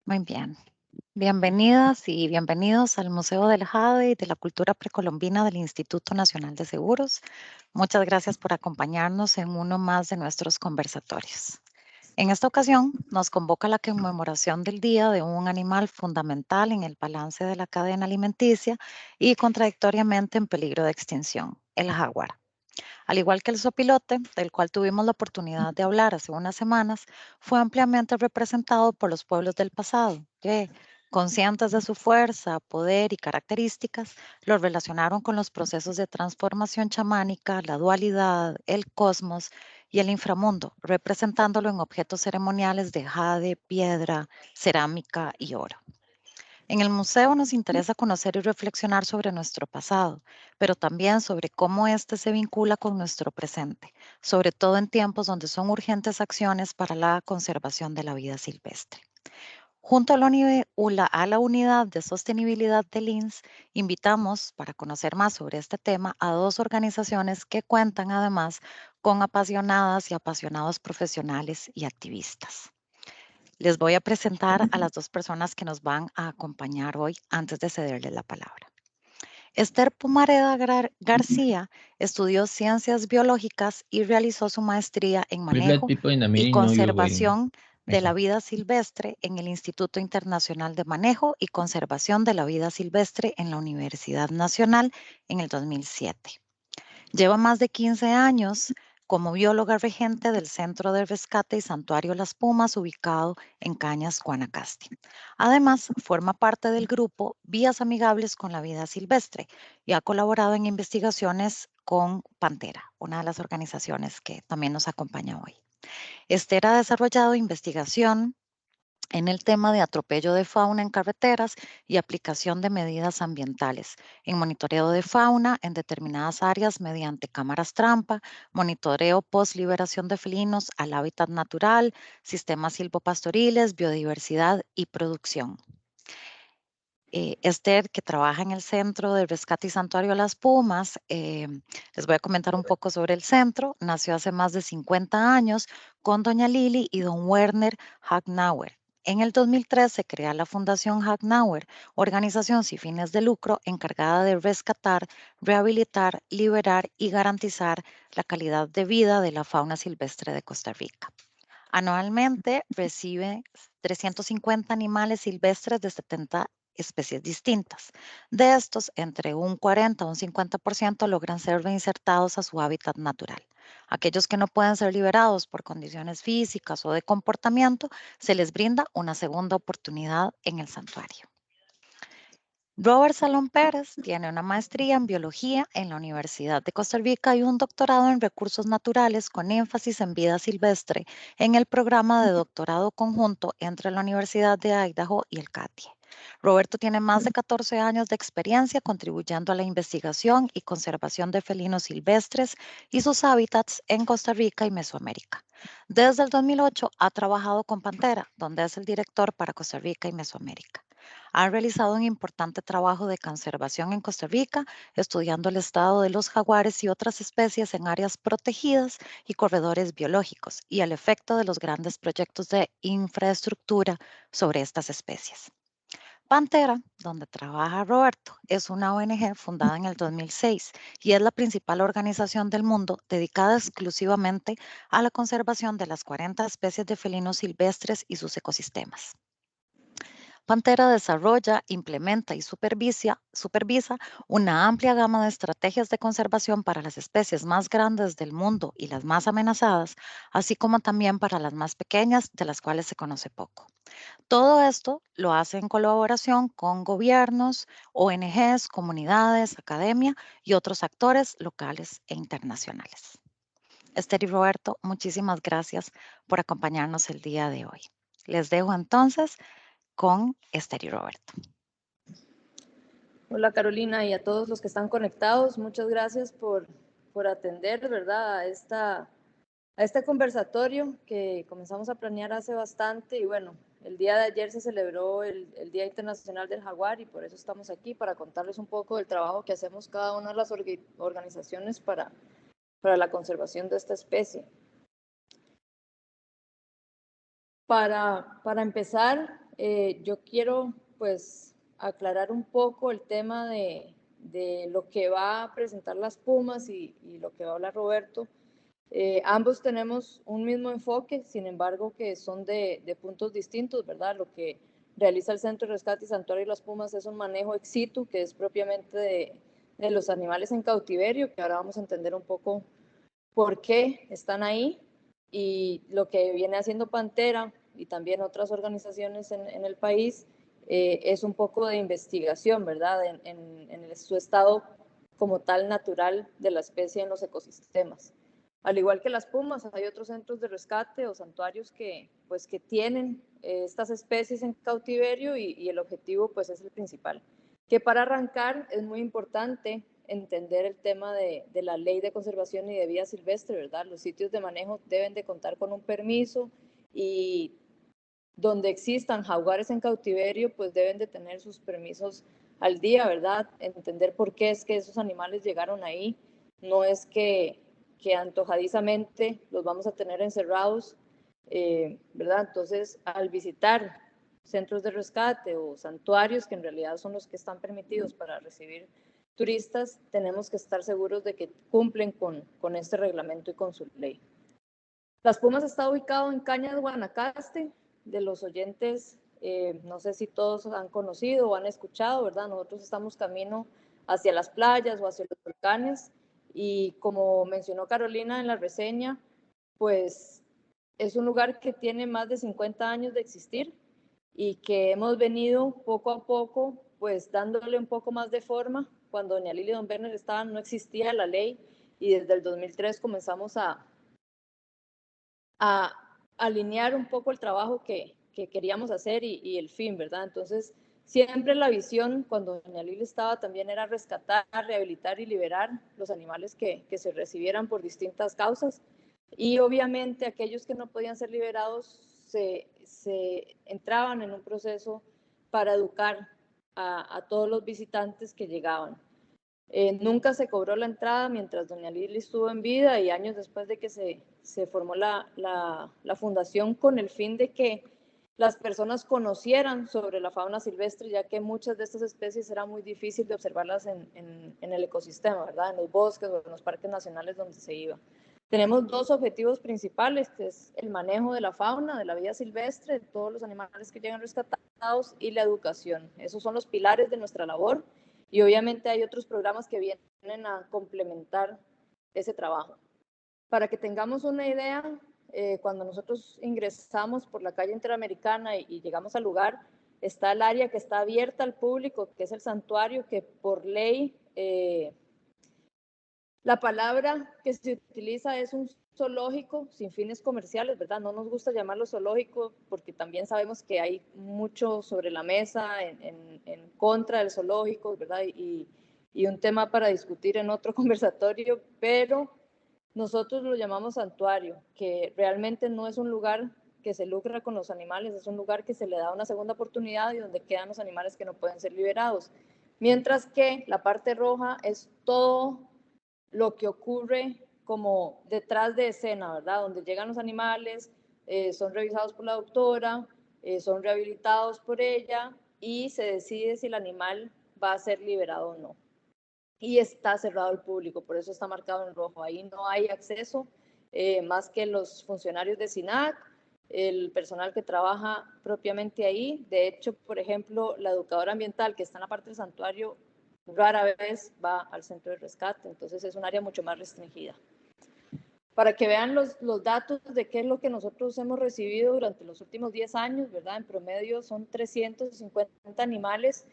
Muy bien. Bienvenidas y bienvenidos al Museo del Jade y de la Cultura Precolombina del Instituto Nacional de Seguros. Muchas gracias por acompañarnos en uno más de nuestros conversatorios. En esta ocasión nos convoca la conmemoración del Día de un animal fundamental en el balance de la cadena alimenticia y contradictoriamente en peligro de extinción, el jaguar. Al igual que el zopilote, del cual tuvimos la oportunidad de hablar hace unas semanas, fue ampliamente representado por los pueblos del pasado, que, conscientes de su fuerza, poder y características, lo relacionaron con los procesos de transformación chamánica, la dualidad, el cosmos y el inframundo, representándolo en objetos ceremoniales de jade, piedra, cerámica y oro. En el museo nos interesa conocer y reflexionar sobre nuestro pasado, pero también sobre cómo éste se vincula con nuestro presente, sobre todo en tiempos donde son urgentes acciones para la conservación de la vida silvestre. Junto a la Unidad de Sostenibilidad del INS, invitamos, para conocer más sobre este tema, a dos organizaciones que cuentan además con apasionadas y apasionados profesionales y activistas. Les voy a presentar a las dos personas que nos van a acompañar hoy antes de cederles la palabra. Esther Pumareda García estudió ciencias biológicas y realizó su maestría en We let manejo people in the y meeting know you're waiting. conservación de la Eso. vida silvestre en el Instituto Internacional de Manejo y Conservación de la Vida Silvestre en la Universidad Nacional en el 2007. Lleva más de 15 años como bióloga regente del Centro de Rescate y Santuario Las Pumas, ubicado en Cañas, Guanacaste. Además, forma parte del grupo Vías Amigables con la Vida Silvestre y ha colaborado en investigaciones con Pantera, una de las organizaciones que también nos acompaña hoy. Esther ha desarrollado investigación en el tema de atropello de fauna en carreteras y aplicación de medidas ambientales, en monitoreo de fauna en determinadas áreas mediante cámaras trampa, monitoreo post liberación de felinos al hábitat natural, sistemas silvopastoriles, biodiversidad y producción. Esther, que trabaja en el Centro de Rescate y Santuario Las Pumas, les voy a comentar un poco sobre el centro. Nació hace más de 50 años con doña Lili y don Werner Hagnauer. En el 2003 se crea la Fundación Hagnauer, organización sin fines de lucro encargada de rescatar, rehabilitar, liberar y garantizar la calidad de vida de la fauna silvestre de Costa Rica. Anualmente recibe 350 animales silvestres de 70 especies distintas. De estos, entre un 40 o un 50% logran ser reinsertados a su hábitat natural. Aquellos que no pueden ser liberados por condiciones físicas o de comportamiento, se les brinda una segunda oportunidad en el santuario. Robert Salón Pérez tiene una maestría en biología en la Universidad de Costa Rica y un doctorado en recursos naturales con énfasis en vida silvestre en el programa de doctorado conjunto entre la Universidad de Idaho y el CATIE. Roberto tiene más de 14 años de experiencia contribuyendo a la investigación y conservación de felinos silvestres y sus hábitats en Costa Rica y Mesoamérica. Desde el 2008 ha trabajado con Pantera, donde es el director para Costa Rica y Mesoamérica. Ha realizado un importante trabajo de conservación en Costa Rica, estudiando el estado de los jaguares y otras especies en áreas protegidas y corredores biológicos y el efecto de los grandes proyectos de infraestructura sobre estas especies. Pantera, donde trabaja Roberto, es una ONG fundada en el 2006 y es la principal organización del mundo dedicada exclusivamente a la conservación de las 40 especies de felinos silvestres y sus ecosistemas. Pantera desarrolla, implementa y supervisa una amplia gama de estrategias de conservación para las especies más grandes del mundo y las más amenazadas, así como también para las más pequeñas, de las cuales se conoce poco. Todo esto lo hace en colaboración con gobiernos, ONGs, comunidades, academia y otros actores locales e internacionales. Esther y Roberto, muchísimas gracias por acompañarnos el día de hoy. Les dejo entonces con Esther y Roberto. Hola Carolina y a todos los que están conectados, muchas gracias por atender, ¿verdad? A este conversatorio que comenzamos a planear hace bastante y bueno, el día de ayer se celebró el Día Internacional del Jaguar y por eso estamos aquí para contarles un poco del trabajo que hacemos cada una de las organizaciones para la conservación de esta especie. Para empezar, yo quiero pues aclarar un poco el tema de lo que va a presentar las Pumas y lo que va a hablar Roberto. Ambos tenemos un mismo enfoque, sin embargo, que son de puntos distintos, ¿verdad? Lo que realiza el Centro de Rescate y Santuario de las Pumas es un manejo ex situ, que es propiamente de los animales en cautiverio, que ahora vamos a entender un poco por qué están ahí, y lo que viene haciendo Pantera y también otras organizaciones en el país es un poco de investigación, ¿verdad? En su estado como tal natural de la especie en los ecosistemas. Al igual que las pumas, hay otros centros de rescate o santuarios pues, que tienen estas especies en cautiverio y el objetivo pues, es el principal. Que para arrancar es muy importante entender el tema de la ley de conservación y de vida silvestre, ¿verdad? Los sitios de manejo deben de contar con un permiso y donde existan jaguares en cautiverio, pues deben de tener sus permisos al día, ¿verdad? Entender por qué es que esos animales llegaron ahí. No es que antojadizamente los vamos a tener encerrados, ¿verdad? Entonces, al visitar centros de rescate o santuarios, que en realidad son los que están permitidos para recibir turistas, tenemos que estar seguros de que cumplen con este reglamento y con su ley. Las Pumas está ubicado en Cañas, Guanacaste. De los oyentes, no sé si todos han conocido o han escuchado, ¿verdad? Nosotros estamos camino hacia las playas o hacia los volcanes y como mencionó Carolina en la reseña, pues es un lugar que tiene más de 50 años de existir y que hemos venido poco a poco pues dándole un poco más de forma. Cuando doña Lili y don Werner estaban no existía la ley y desde el 2003 comenzamos a alinear un poco el trabajo que queríamos hacer y el fin, ¿verdad? Entonces, siempre la visión, cuando doña Lili estaba, también era rescatar, rehabilitar y liberar los animales que se recibieran por distintas causas. Y obviamente aquellos que no podían ser liberados se entraban en un proceso para educar a todos los visitantes que llegaban. Nunca se cobró la entrada mientras doña Lili estuvo en vida y años después de que se formó la fundación con el fin de que las personas conocieran sobre la fauna silvestre, ya que muchas de estas especies era muy difícil de observarlas en el ecosistema, ¿verdad? En los bosques o en los parques nacionales donde se iba. Tenemos dos objetivos principales, que es el manejo de la fauna, de la vida silvestre, de todos los animales que llegan rescatados y la educación. Esos son los pilares de nuestra labor y obviamente hay otros programas que vienen a complementar ese trabajo. Para que tengamos una idea, cuando nosotros ingresamos por la calle Interamericana y llegamos al lugar, está el área que está abierta al público, que es el santuario, que por ley la palabra que se utiliza es un zoológico sin fines comerciales, ¿verdad? No nos gusta llamarlo zoológico porque también sabemos que hay mucho sobre la mesa en contra del zoológico, ¿verdad? Y un tema para discutir en otro conversatorio, pero nosotros lo llamamos santuario, que realmente no es un lugar que se lucra con los animales, es un lugar que se le da una segunda oportunidad y donde quedan los animales que no pueden ser liberados. Mientras que la parte roja es todo lo que ocurre como detrás de escena, ¿verdad? Donde llegan los animales, son revisados por la doctora, son rehabilitados por ella y se decide si el animal va a ser liberado o no. Y está cerrado al público, por eso está marcado en rojo. Ahí no hay acceso más que los funcionarios de SINAC, el personal que trabaja propiamente ahí. De hecho, por ejemplo, la educadora ambiental que está en la parte del santuario rara vez va al centro de rescate, entonces es un área mucho más restringida. Para que vean los datos de qué es lo que nosotros hemos recibido durante los últimos 10 años, ¿verdad? En promedio son 350 animales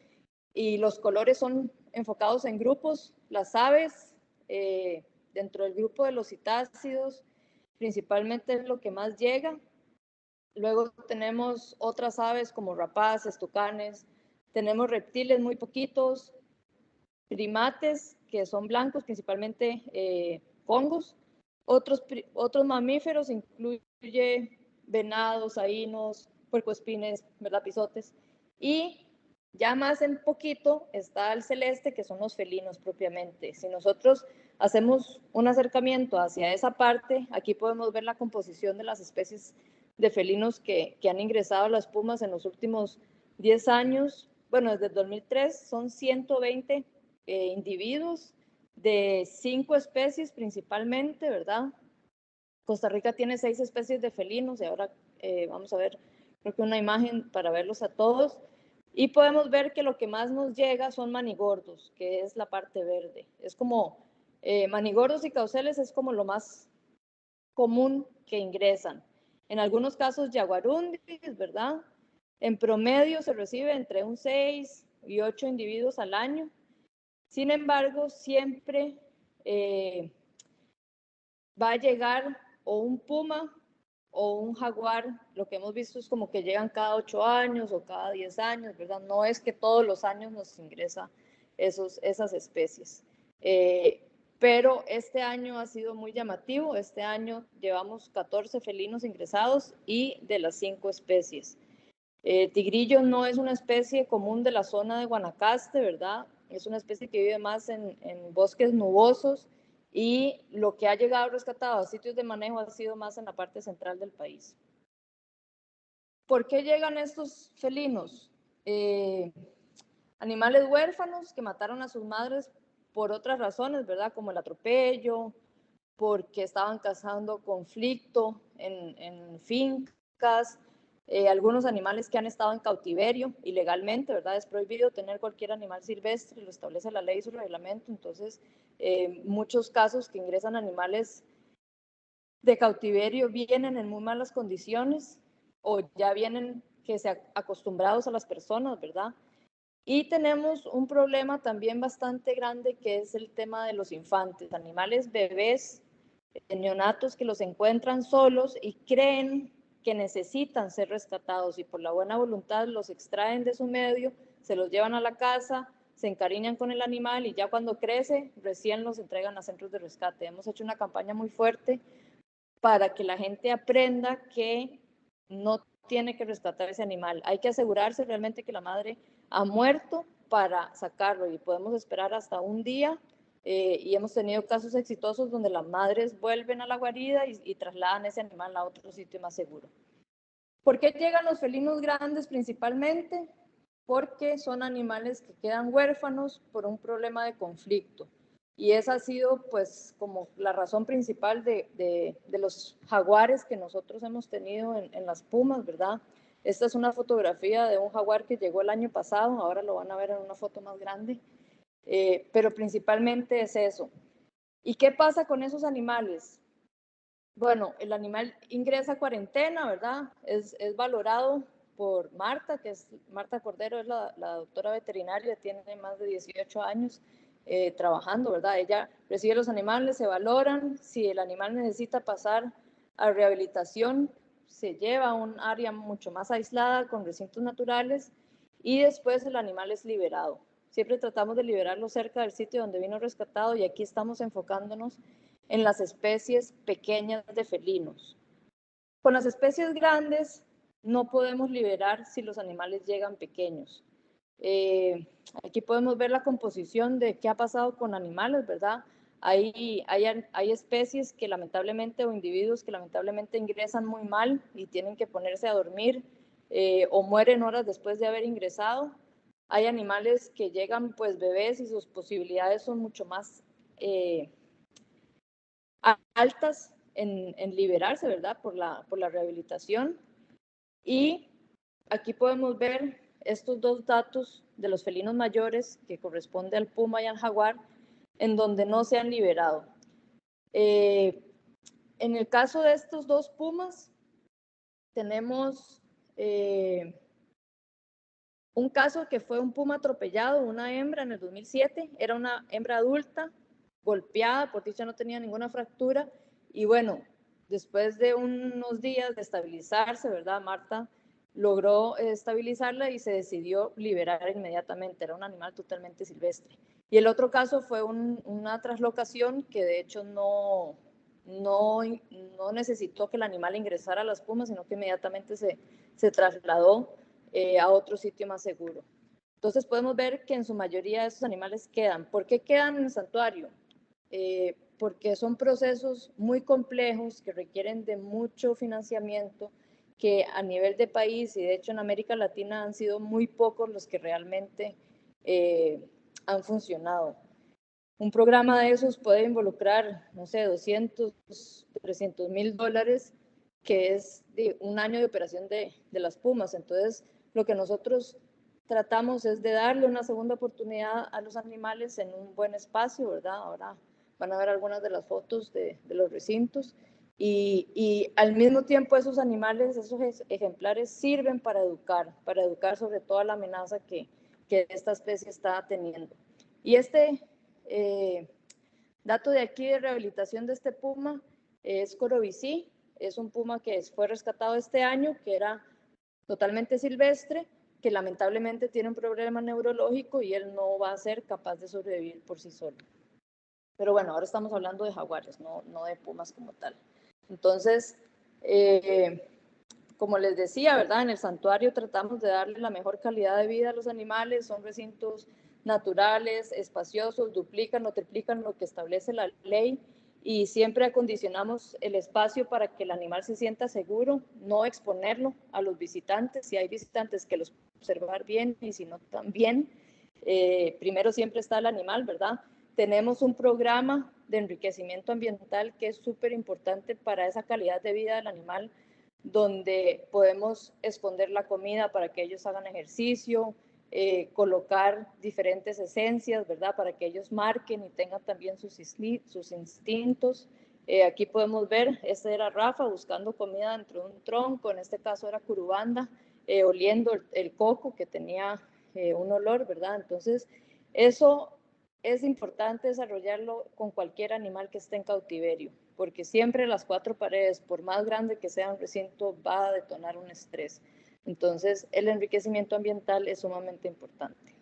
y los colores son enfocados en grupos. Las aves, dentro del grupo de los citácidos, principalmente es lo que más llega. Luego tenemos otras aves como rapaces, tucanes, tenemos reptiles muy poquitos, primates que son blancos, principalmente congos. Otros mamíferos incluye venados, ainos, puercoespines, lapisotes. Y ya más en poquito está el celeste, que son los felinos propiamente. Si nosotros hacemos un acercamiento hacia esa parte, aquí podemos ver la composición de las especies de felinos que han ingresado a las pumas en los últimos 10 años. Bueno, desde el 2003 son 120 individuos de 5 especies principalmente, ¿verdad? Costa Rica tiene 6 especies de felinos y ahora vamos a ver, creo que una imagen para verlos a todos. Y podemos ver que lo que más nos llega son manigordos, que es la parte verde. Es como manigordos y cauceles es como lo más común que ingresan. En algunos casos yaguarundis, ¿verdad? En promedio se recibe entre un 6 y 8 individuos al año. Sin embargo, siempre va a llegar o un puma o un jaguar. Lo que hemos visto es como que llegan cada 8 años o cada 10 años, ¿verdad? No es que todos los años nos ingresa esas especies. Pero este año ha sido muy llamativo. Este año llevamos 14 felinos ingresados y de las 5 especies. Tigrillo no es una especie común de la zona de Guanacaste, ¿verdad? Es una especie que vive más en bosques nubosos y lo que ha llegado rescatado a sitios de manejo ha sido más en la parte central del país. ¿Por qué llegan estos felinos? Animales huérfanos que mataron a sus madres por otras razones, ¿verdad? Como el atropello, porque estaban causando conflicto en fincas, algunos animales que han estado en cautiverio ilegalmente, ¿verdad? Es prohibido tener cualquier animal silvestre, lo establece la ley y su reglamento, entonces muchos casos que ingresan animales de cautiverio vienen en muy malas condiciones o ya vienen que se acostumbrados a las personas, ¿verdad? Y tenemos un problema también bastante grande que es el tema de los infantes, animales bebés, neonatos que los encuentran solos y creen que necesitan ser rescatados y por la buena voluntad los extraen de su medio, se los llevan a la casa, se encariñan con el animal y ya cuando crece recién los entregan a centros de rescate. Hemos hecho una campaña muy fuerte para que la gente aprenda que no tiene que rescatar ese animal. Hay que asegurarse realmente que la madre ha muerto para sacarlo y podemos esperar hasta un día y hemos tenido casos exitosos donde las madres vuelven a la guarida y trasladan ese animal a otro sitio más seguro. ¿Por qué llegan los felinos grandes principalmente? Porque son animales que quedan huérfanos por un problema de conflicto. Y esa ha sido pues como la razón principal de los jaguares que nosotros hemos tenido en las pumas, ¿verdad? Esta es una fotografía de un jaguar que llegó el año pasado, ahora lo van a ver en una foto más grande, pero principalmente es eso. ¿Y qué pasa con esos animales? Bueno, el animal ingresa a cuarentena, ¿verdad? Es valorado por Marta, que es Marta Cordero, es la doctora veterinaria, tiene más de 18 años trabajando, ¿verdad? Ella recibe los animales, se valoran, si el animal necesita pasar a rehabilitación, se lleva a un área mucho más aislada con recintos naturales y después el animal es liberado. Siempre tratamos de liberarlo cerca del sitio donde vino rescatado y aquí estamos enfocándonos en las especies pequeñas de felinos. Con las especies grandes no podemos liberar si los animales llegan pequeños. Aquí podemos ver la composición de qué ha pasado con animales, ¿verdad? Hay especies que lamentablemente o individuos que lamentablemente ingresan muy mal y tienen que ponerse a dormir o mueren horas después de haber ingresado. Hay animales que llegan pues bebés y sus posibilidades son mucho más altas en liberarse, ¿verdad? Por la rehabilitación. Y aquí podemos ver estos dos datos de los felinos mayores que corresponde al puma y al jaguar, en donde no se han liberado. En el caso de estos dos pumas, tenemos un caso que fue un puma atropellado, una hembra en el 2007, era una hembra adulta, golpeada, por dicha no tenía ninguna fractura, y bueno, después de unos días de estabilizarse, ¿verdad? Marta logró estabilizarla y se decidió liberar inmediatamente, era un animal totalmente silvestre. Y el otro caso fue una traslocación que de hecho no necesitó que el animal ingresara a las pumas, sino que inmediatamente se trasladó a otro sitio más seguro. Entonces podemos ver que en su mayoría estos animales quedan. ¿Por qué quedan en el santuario? Porque son procesos muy complejos que requieren de mucho financiamiento que a nivel de país, y de hecho en América Latina han sido muy pocos los que realmente han funcionado. Un programa de esos puede involucrar, no sé, 200, 300 mil dólares, que es de un año de operación de las pumas. Entonces, lo que nosotros tratamos es de darle una segunda oportunidad a los animales en un buen espacio, ¿verdad? Ahora van a ver algunas de las fotos de los recintos. Y al mismo tiempo esos animales, esos ejemplares sirven para educar sobre toda la amenaza que esta especie está teniendo. Y dato de aquí de rehabilitación de este puma es Corobicí, es un puma que fue rescatado este año, que era totalmente silvestre, que lamentablemente tiene un problema neurológico y él no va a ser capaz de sobrevivir por sí solo. Pero bueno, ahora estamos hablando de jaguares, no de pumas como tal. Entonces, como les decía, ¿verdad? En el santuario tratamos de darle la mejor calidad de vida a los animales, son recintos naturales, espaciosos, duplican o triplican lo que establece la ley y siempre acondicionamos el espacio para que el animal se sienta seguro, no exponerlo a los visitantes, si hay visitantes que los observar bien y si no también. Primero siempre está el animal, ¿verdad? Tenemos un programa de enriquecimiento ambiental que es súper importante para esa calidad de vida del animal, donde podemos esconder la comida para que ellos hagan ejercicio, colocar diferentes esencias, ¿verdad? Para que ellos marquen y tengan también sus instintos. Aquí podemos ver, este era Rafa buscando comida dentro de un tronco, en este caso era Curubanda, oliendo el coco que tenía un olor, ¿verdad? Entonces, eso es importante desarrollarlo con cualquier animal que esté en cautiverio, porque siempre las cuatro paredes, por más grande que sea un recinto, va a detonar un estrés. Entonces, el enriquecimiento ambiental es sumamente importante.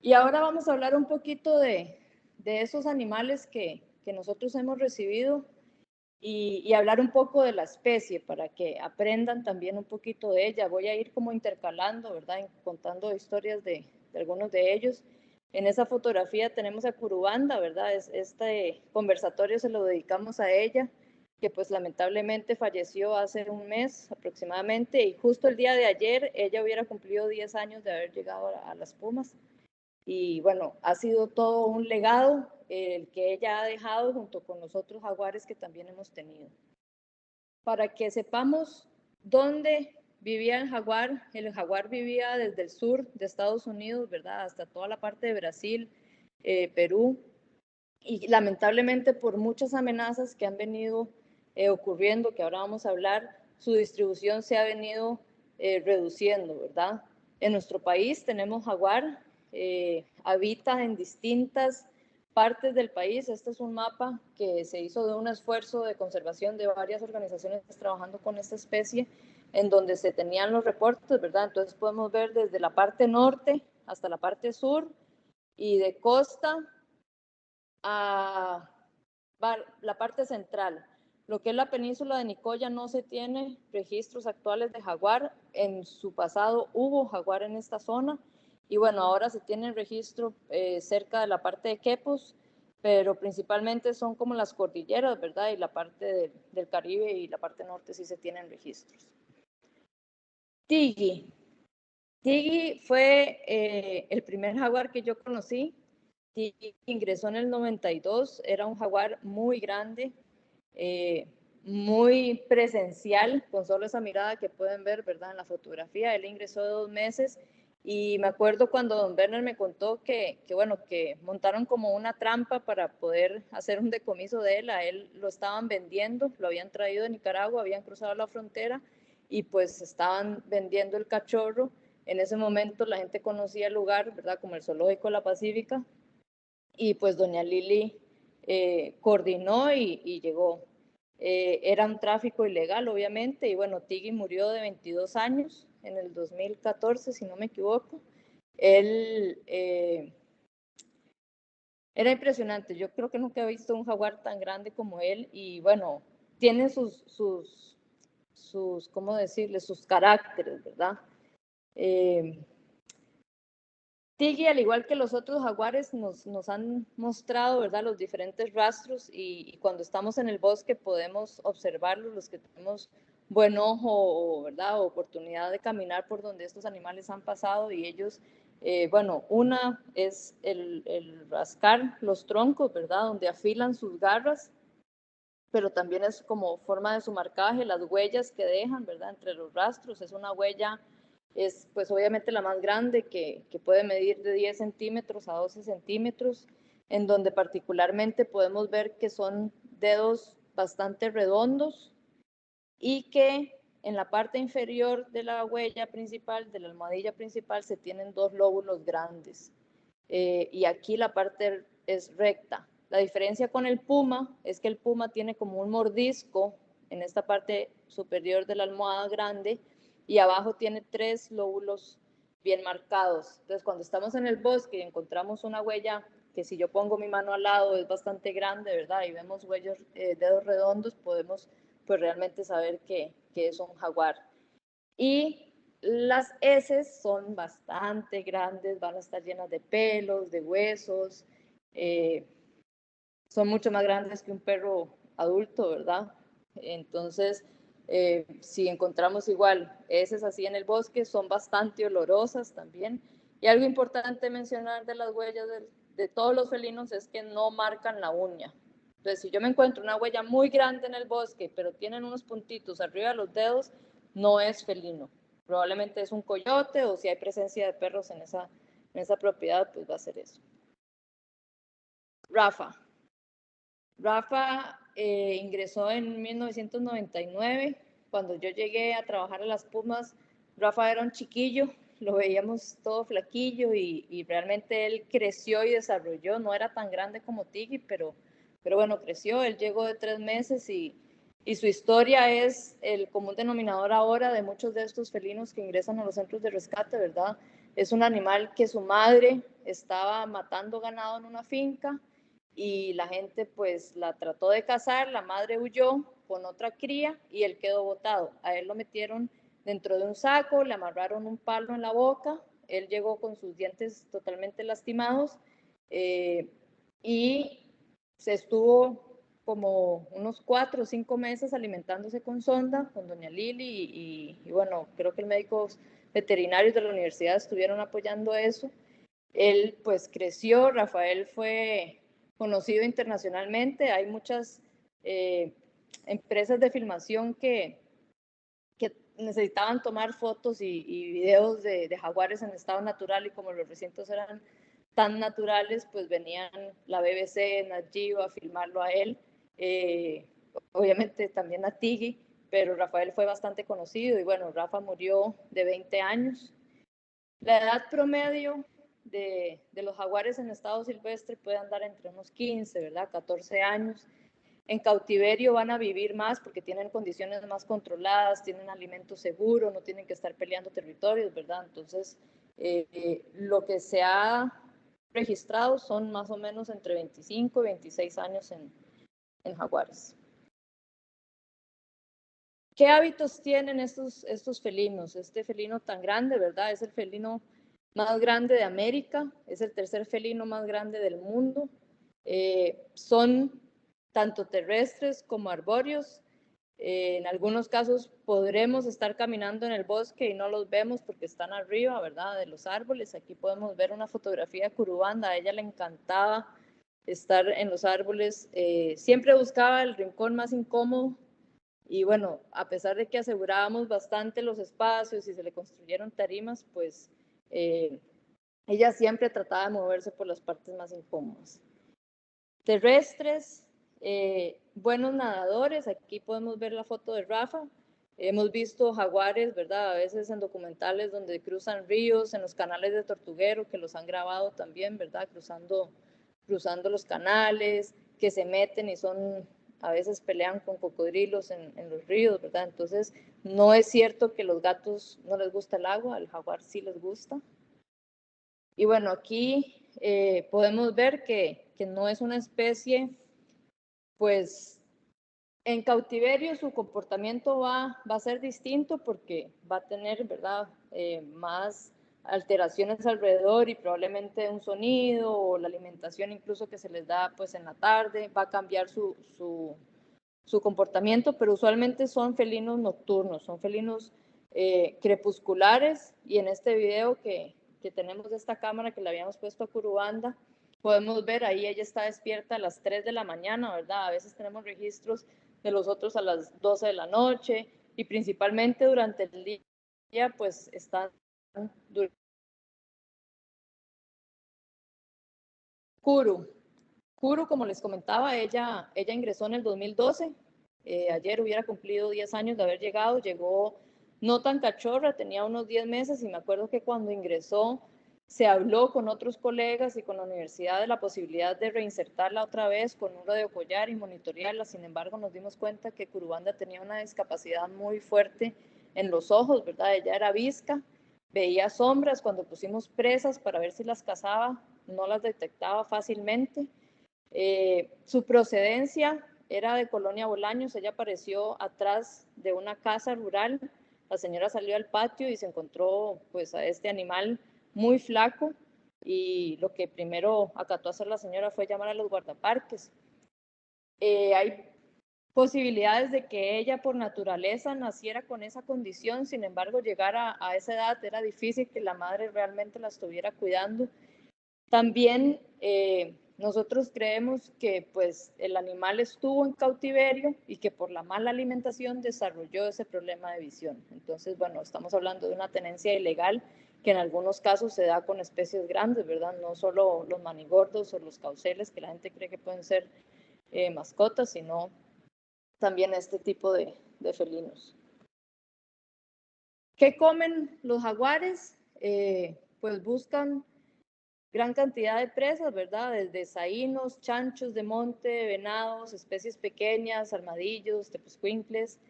Y ahora vamos a hablar un poquito de esos animales que nosotros hemos recibido y hablar un poco de la especie para que aprendan también un poquito de ella. Voy a ir como intercalando, ¿verdad? Contando historias de algunos de ellos. En esa fotografía tenemos a Curubanda, ¿verdad? Este conversatorio se lo dedicamos a ella, que pues lamentablemente falleció hace un mes aproximadamente y justo el día de ayer ella hubiera cumplido 10 años de haber llegado a las Pumas. Y bueno, ha sido todo un legado el que ella ha dejado junto con los otros jaguares que también hemos tenido. Para que sepamos dónde vivía el jaguar vivía desde el sur de Estados Unidos, ¿verdad? Hasta toda la parte de Brasil, Perú, y lamentablemente por muchas amenazas que han venido ocurriendo, que ahora vamos a hablar, su distribución se ha venido reduciendo, ¿verdad? En nuestro país tenemos jaguar, habita en distintas partes del país. Este es un mapa que se hizo de un esfuerzo de conservación de varias organizaciones trabajando con esta especie, en donde se tenían los reportes, ¿verdad? Entonces podemos ver desde la parte norte hasta la parte sur y de costa a la parte central. Lo que es la península de Nicoya no se tiene registros actuales de jaguar. En su pasado hubo jaguar en esta zona y bueno, ahora se tiene registro cerca de la parte de Quepos, pero principalmente son como las cordilleras, ¿verdad? Y la parte del Caribe y la parte norte sí se tienen registros. Tigui. Tigui fue el primer jaguar que yo conocí. Tigui ingresó en el 92, era un jaguar muy grande, muy presencial, con solo esa mirada que pueden ver, ¿verdad? En la fotografía. Él ingresó de 2 meses y me acuerdo cuando don Werner me contó que montaron como una trampa para poder hacer un decomiso de él. A él lo estaban vendiendo, lo habían traído de Nicaragua, habían cruzado la frontera y pues estaban vendiendo el cachorro. En ese momento la gente conocía el lugar, ¿verdad? Como el Zoológico de la Pacífica. Y pues doña Lili coordinó y llegó. Era un tráfico ilegal, obviamente, y bueno, Tigui murió de 22 años en el 2014, si no me equivoco. Él era impresionante, yo creo que nunca he visto un jaguar tan grande como él y bueno, tiene sus ¿cómo decirle? Sus caracteres, ¿verdad? Tigui, al igual que los otros jaguares, nos han mostrado, ¿verdad?, los diferentes rastros y cuando estamos en el bosque podemos observarlos, los que tenemos buen ojo, ¿verdad? O oportunidad de caminar por donde estos animales han pasado y ellos, bueno, una es el rascar los troncos, ¿verdad? Donde afilan sus garras, pero también es como forma de su marcaje, las huellas que dejan, ¿verdad? Entre los rastros, es una huella, es pues obviamente la más grande que puede medir de 10 centímetros a 12 centímetros, en donde particularmente podemos ver que son dedos bastante redondos y que en la parte inferior de la huella principal, de la almohadilla principal, se tienen dos lóbulos grandes. Y aquí la parte es recta. La diferencia con el puma es que el puma tiene como un mordisco en esta parte superior de la almohada grande y abajo tiene tres lóbulos bien marcados. Entonces, cuando estamos en el bosque y encontramos una huella que si yo pongo mi mano al lado es bastante grande, ¿verdad? Y vemos huellas, dedos redondos, podemos pues realmente saber que es un jaguar. Y las heces son bastante grandes, van a estar llenas de pelos, de huesos, eh, son mucho más grandes que un perro adulto, ¿verdad? Entonces, si encontramos igual heces así en el bosque, son bastante olorosas también. Y algo importante mencionar de las huellas de todos los felinos es que no marcan la uña. Entonces, si yo me encuentro una huella muy grande en el bosque, pero tienen unos puntitos arriba de los dedos, no es felino. Probablemente es un coyote o si hay presencia de perros en esa propiedad, pues va a ser eso. Rafa. Rafa ingresó en 1999. Cuando yo llegué a trabajar a las Pumas, Rafa era un chiquillo, lo veíamos todo flaquillo y realmente él creció y desarrolló. No era tan grande como Tiggy, pero bueno, creció. Él llegó de 3 meses y su historia es el común denominador ahora de muchos de estos felinos que ingresan a los centros de rescate, ¿verdad? Es un animal que su madre estaba matando ganado en una finca y la gente pues la trató de cazar, la madre huyó con otra cría y él quedó botado. A él lo metieron dentro de un saco, le amarraron un palo en la boca, él llegó con sus dientes totalmente lastimados y se estuvo como unos 4 o 5 meses alimentándose con sonda, con doña Lili y bueno, creo que el médico veterinarios de la universidad estuvieron apoyando eso. Él pues creció, Rafael fue conocido internacionalmente, hay muchas empresas de filmación que necesitaban tomar fotos y videos de jaguares en estado natural y como los recintos eran tan naturales, pues venían la BBC, Nat Geo a filmarlo a él, obviamente también a Tiggy, pero Rafael fue bastante conocido y bueno, Rafa murió de 20 años. La edad promedio de los jaguares en estado silvestre puede andar entre unos 15, ¿verdad? 14 años. En cautiverio van a vivir más porque tienen condiciones más controladas, tienen alimento seguro, no tienen que estar peleando territorios, ¿verdad? Entonces, lo que se ha registrado son más o menos entre 25 y 26 años en jaguares. ¿Qué hábitos tienen estos felinos? Este felino tan grande, ¿verdad? Es el felino más grande de América, es el tercer felino más grande del mundo. Son tanto terrestres como arbóreos. En algunos casos podremos estar caminando en el bosque y no los vemos porque están arriba, ¿verdad? De los árboles. Aquí podemos ver una fotografía de Curubanda. A ella le encantaba estar en los árboles. Siempre buscaba el rincón más incómodo y bueno, a pesar de que asegurábamos bastante los espacios y se le construyeron tarimas, pues ella siempre trataba de moverse por las partes más incómodas. Terrestres, buenos nadadores, aquí podemos ver la foto de Rafa. Hemos visto jaguares, ¿verdad? A veces en documentales donde cruzan ríos, en los canales de Tortuguero, que los han grabado también, ¿verdad? Cruzando los canales, que se meten y son a veces pelean con cocodrilos en los ríos, ¿verdad? Entonces, no es cierto que los gatos no les gusta el agua, al jaguar sí les gusta. Y bueno, aquí podemos ver que no es una especie, pues en cautiverio su comportamiento va a ser distinto porque va a tener, ¿verdad? Más alteraciones alrededor y probablemente un sonido o la alimentación incluso que se les da pues en la tarde, va a cambiar su comportamiento, pero usualmente son felinos nocturnos, son felinos crepusculares, y en este video que tenemos de esta cámara que le habíamos puesto a Curubanda, podemos ver ahí ella está despierta a las 3 de la mañana, ¿verdad? A veces tenemos registros de los otros a las 12 de la noche, y principalmente durante el día, pues están Kuru. Kuru, como les comentaba, ella ingresó en el 2012. Ayer hubiera cumplido 10 años de haber llegado. Llegó no tan cachorra, tenía unos 10 meses, y me acuerdo que cuando ingresó se habló con otros colegas y con la universidad de la posibilidad de reinsertarla otra vez con un radiocollar y monitorearla. Sin embargo, nos dimos cuenta que Curubanda tenía una discapacidad muy fuerte en los ojos, ¿verdad? Ella era visca, veía sombras. Cuando pusimos presas para ver si las cazaba, no las detectaba fácilmente. Su procedencia era de Colonia Bolaños. Ella apareció atrás de una casa rural. La señora salió al patio y se encontró pues a este animal muy flaco, y lo que primero acató hacer la señora fue llamar a los guardaparques. Hay posibilidades de que ella por naturaleza naciera con esa condición. Sin embargo, llegar a esa edad era difícil que la madre realmente la estuviera cuidando. También nosotros creemos que pues el animal estuvo en cautiverio y que por la mala alimentación desarrolló ese problema de visión. Entonces, bueno, estamos hablando de una tenencia ilegal que en algunos casos se da con especies grandes, ¿verdad? No solo los manigordos o los cauceles, que la gente cree que pueden ser mascotas, sino también este tipo de felinos. ¿Qué comen los jaguares? Pues buscan gran cantidad de presas, ¿verdad? Desde saínos, chanchos de monte, venados, especies pequeñas, armadillos, tepezcuincles.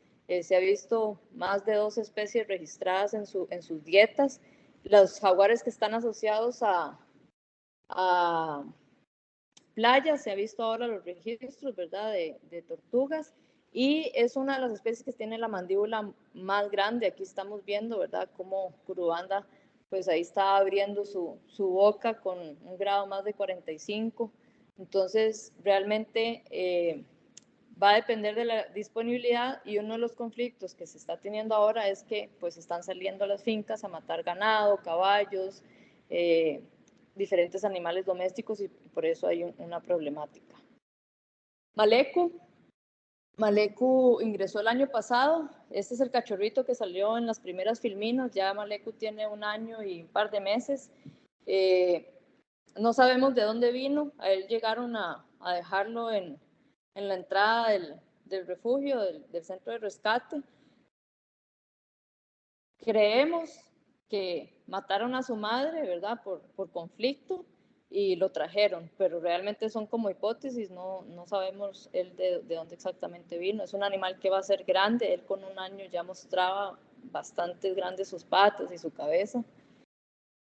Se ha visto más de 2 especies registradas en sus dietas. Los jaguares que están asociados a playas, se ha visto ahora los registros, ¿verdad? De tortugas, y es una de las especies que tiene la mandíbula más grande. Aquí estamos viendo, ¿verdad?, cómo Curubanda pues ahí está abriendo su boca con un grado más de 45. Entonces, realmente va a depender de la disponibilidad, y uno de los conflictos que se está teniendo ahora es que pues están saliendo a las fincas a matar ganado, caballos, diferentes animales domésticos, y por eso hay una problemática. Maleku ingresó el año pasado. Este es el cachorrito que salió en las primeras filminas. Ya Maleku tiene 1 año y un par de meses. No sabemos de dónde vino. A él llegaron a dejarlo en la entrada del refugio, del centro de rescate. Creemos que mataron a su madre, ¿verdad?, por conflicto, y lo trajeron, pero realmente son como hipótesis. No sabemos él de dónde exactamente vino. Es un animal que va a ser grande. Él con 1 año ya mostraba bastante grandes sus patas y su cabeza.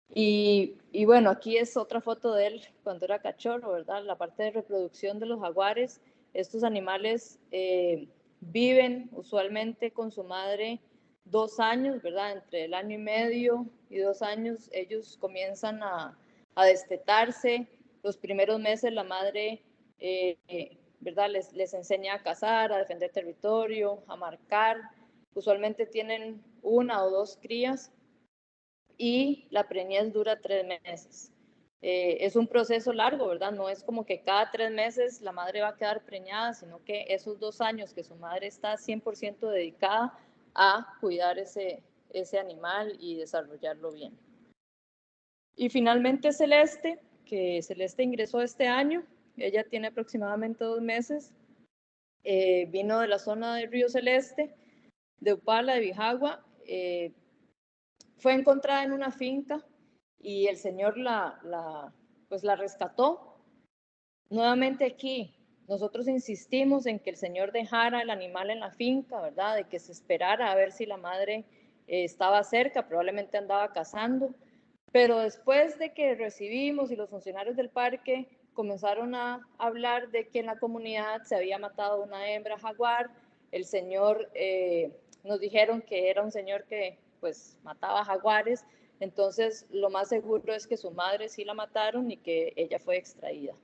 Y bueno, aquí es otra foto de él cuando era cachorro, ¿verdad? La parte de reproducción de los jaguares. Estos animales viven usualmente con su madre 2 años, ¿verdad? Entre el 1.5 y 2 años ellos comienzan a destetarse. Los primeros meses la madre, ¿verdad?, les enseña a cazar, a defender territorio, a marcar. Usualmente tienen 1 o 2 crías, y la preñez dura 3 meses. Es un proceso largo, ¿verdad? No es como que cada 3 meses la madre va a quedar preñada, sino que esos 2 años que su madre está 100% dedicada a cuidar ese animal y desarrollarlo bien. Y finalmente Celeste, que Celeste ingresó este año. Ella tiene aproximadamente 2 meses. Vino de la zona de Río Celeste, de Upala, de Bijagua. Fue encontrada en una finca y el señor pues la rescató. Nuevamente aquí, nosotros insistimos en que el señor dejara el animal en la finca, ¿verdad? De que se esperara a ver si la madre estaba cerca, probablemente andaba cazando. Pero después de que recibimos y los funcionarios del parque comenzaron a hablar de que en la comunidad se había matado una hembra jaguar, el señor, nos dijeron que era un señor que pues mataba jaguares. Entonces lo más seguro es que su madre sí la mataron y que ella fue extraída.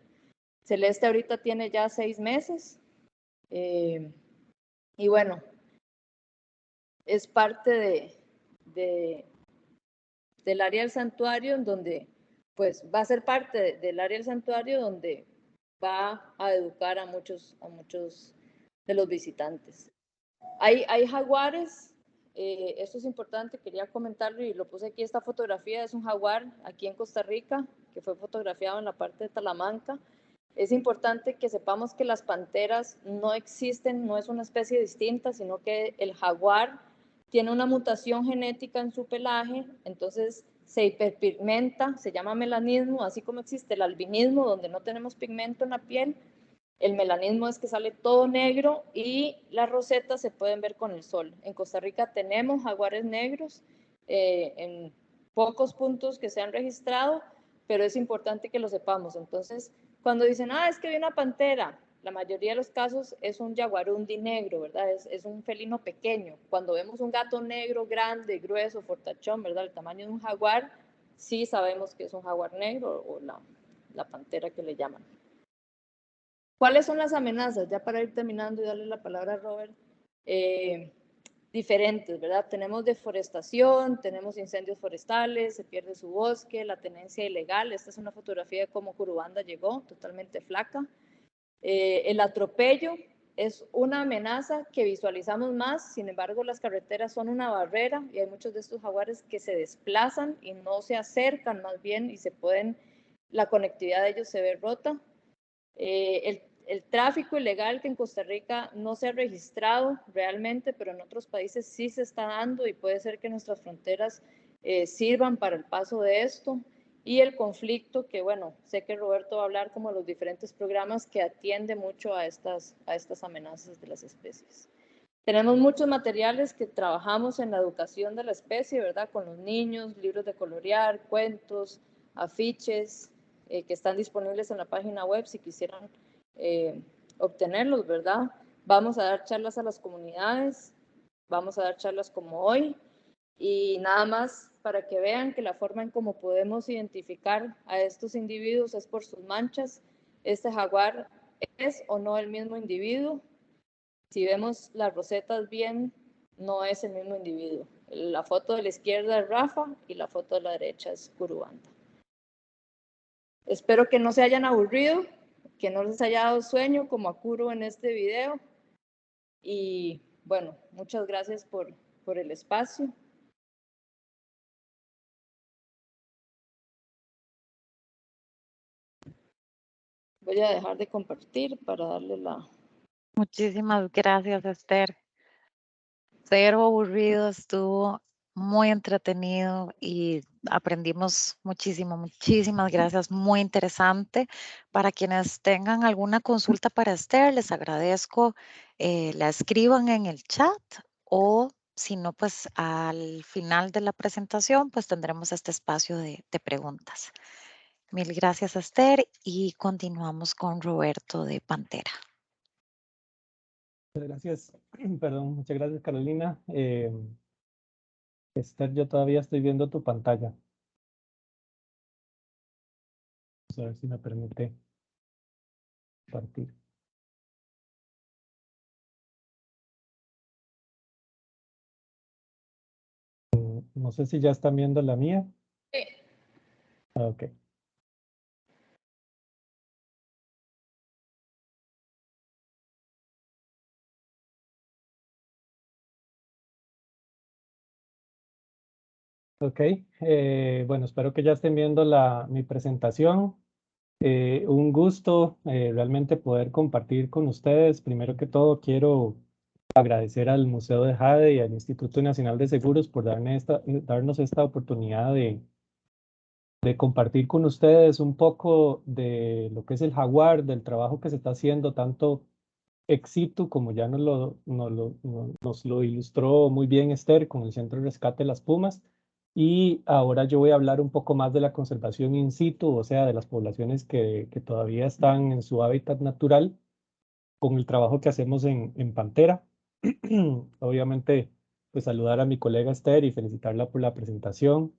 Celeste ahorita tiene ya 6 meses. Y bueno, es parte del área del santuario, en donde pues va a ser parte del área del santuario donde va a educar a muchos de los visitantes. Hay jaguares, esto es importante, quería comentarlo y lo puse aquí, esta fotografía es un jaguar aquí en Costa Rica, que fue fotografiado en la parte de Talamanca. Es importante que sepamos que las panteras no existen, no es una especie distinta, sino que el jaguar tiene una mutación genética en su pelaje, entonces se hiperpigmenta, se llama melanismo, así como existe el albinismo, donde no tenemos pigmento en la piel. El melanismo es que sale todo negro y las rosetas se pueden ver con el sol. En Costa Rica tenemos jaguares negros en pocos puntos que se han registrado, pero es importante que lo sepamos. Entonces, cuando dicen, es que hay una pantera, la mayoría de los casos es un jaguarundi negro, ¿verdad? Es un felino pequeño. Cuando vemos un gato negro, grande, grueso, fortachón, ¿verdad? El tamaño de un jaguar, sí sabemos que es un jaguar negro o la pantera que le llaman. ¿Cuáles son las amenazas? Ya para ir terminando y darle la palabra a Robert. Diferentes, ¿verdad? Tenemos deforestación, tenemos incendios forestales, se pierde su bosque, la tenencia ilegal. Esta es una fotografía de cómo Curubanda llegó, totalmente flaca. El atropello es una amenaza que visualizamos más, sin embargo las carreteras son una barrera y hay muchos de estos jaguares que se desplazan y no se acercan más bien y la conectividad de ellos se ve rota. El tráfico ilegal que en Costa Rica no se ha registrado realmente, pero en otros países sí se está dando y puede ser que nuestras fronteras sirvan para el paso de esto. Y el conflicto, que bueno, sé que Roberto va a hablar como los diferentes programas que atiende mucho a estas amenazas de las especies. Tenemos muchos materiales que trabajamos en la educación de la especie, ¿verdad? Con los niños, libros de colorear, cuentos, afiches, que están disponibles en la página web si quisieran obtenerlos, ¿verdad? Vamos a dar charlas a las comunidades, vamos a dar charlas como hoy y nada más para que vean que la forma en cómo podemos identificar a estos individuos es por sus manchas. Este jaguar es o no el mismo individuo. Si vemos las rosetas bien, no es el mismo individuo. La foto de la izquierda es Rafa y la foto de la derecha es Curubanda. Espero que no se hayan aburrido, que no les haya dado sueño como a Curo en este video. Y bueno, muchas gracias por el espacio. Voy a dejar de compartir para darle la... Muchísimas gracias, Esther. Cero aburrido, estuvo muy entretenido y aprendimos muchísimo. Muchísimas gracias, muy interesante. Para quienes tengan alguna consulta para Esther, les agradezco la escriban en el chat o si no, pues al final de la presentación, pues tendremos este espacio de preguntas. Mil gracias, Esther, y continuamos con Roberto de Pantera. Muchas gracias, perdón, muchas gracias Carolina. Esther, yo todavía estoy viendo tu pantalla. Vamos a ver si me permite compartir. No sé si ya están viendo la mía. Sí. Ok. Ok, bueno, espero que ya estén viendo mi presentación. Un gusto realmente poder compartir con ustedes. Primero que todo, quiero agradecer al Museo de Jade y al Instituto Nacional de Seguros por darnos esta oportunidad de compartir con ustedes un poco de lo que es el jaguar, del trabajo que se está haciendo, tanto ex situ, como ya nos lo ilustró muy bien Esther con el Centro de Rescate de las Pumas. Y ahora yo voy a hablar un poco más de la conservación in situ, o sea, de las poblaciones que todavía están en su hábitat natural, con el trabajo que hacemos en Pantera. Obviamente, pues saludar a mi colega Esther y felicitarla por la presentación.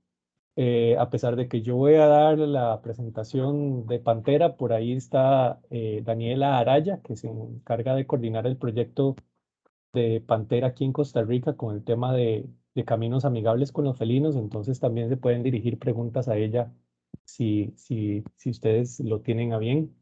A pesar de que yo voy a dar la presentación de Pantera, por ahí está Daniela Araya, que se encarga de coordinar el proyecto de Pantera aquí en Costa Rica con el tema de caminos amigables con los felinos, entonces también se pueden dirigir preguntas a ella si ustedes lo tienen a bien.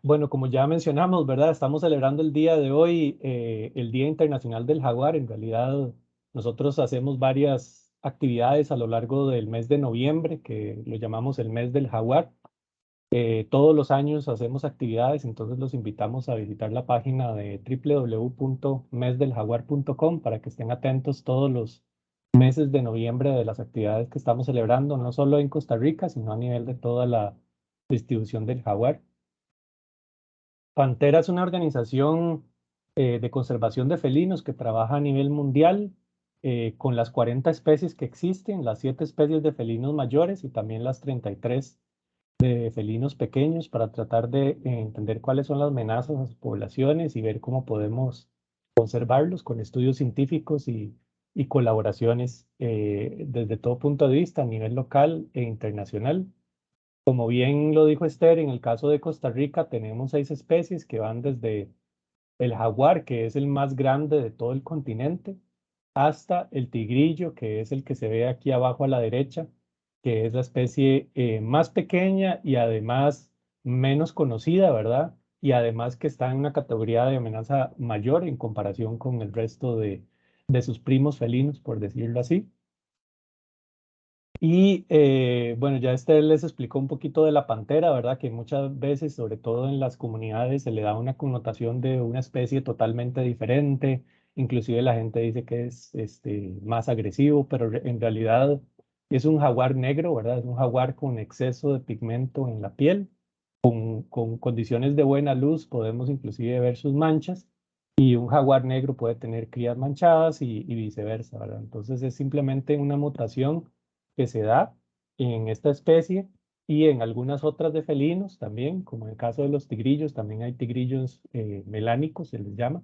Bueno, como ya mencionamos, ¿verdad? Estamos celebrando el día de hoy, el Día Internacional del Jaguar. En realidad, nosotros hacemos varias actividades a lo largo del mes de noviembre, que lo llamamos el mes del jaguar. Todos los años hacemos actividades, entonces los invitamos a visitar la página de www.mesdeljaguar.com para que estén atentos todos los meses de noviembre de las actividades que estamos celebrando, no solo en Costa Rica, sino a nivel de toda la distribución del jaguar. Pantera es una organización de conservación de felinos que trabaja a nivel mundial con las 40 especies que existen, las 7 especies de felinos mayores y también las 33 de felinos pequeños para tratar de entender cuáles son las amenazas a sus poblaciones y ver cómo podemos conservarlos con estudios científicos y colaboraciones desde todo punto de vista a nivel local e internacional. Como bien lo dijo Esther, en el caso de Costa Rica tenemos 6 especies que van desde el jaguar, que es el más grande de todo el continente, hasta el tigrillo, que es el que se ve aquí abajo a la derecha, que es la especie más pequeña y además menos conocida, ¿verdad? Y además que está en una categoría de amenaza mayor en comparación con el resto de sus primos felinos, por decirlo así. Y bueno, ya este les explicó un poquito de la pantera, ¿verdad? Que muchas veces, sobre todo en las comunidades, se le da una connotación de una especie totalmente diferente. Inclusive la gente dice que es más agresivo, pero en realidad es un jaguar negro, ¿verdad? Es un jaguar con exceso de pigmento en la piel. Con condiciones de buena luz podemos inclusive ver sus manchas y un jaguar negro puede tener crías manchadas y viceversa, ¿verdad? Entonces es simplemente una mutación que se da en esta especie y en algunas otras de felinos también, como en el caso de los tigrillos, también hay tigrillos melánicos, se les llama,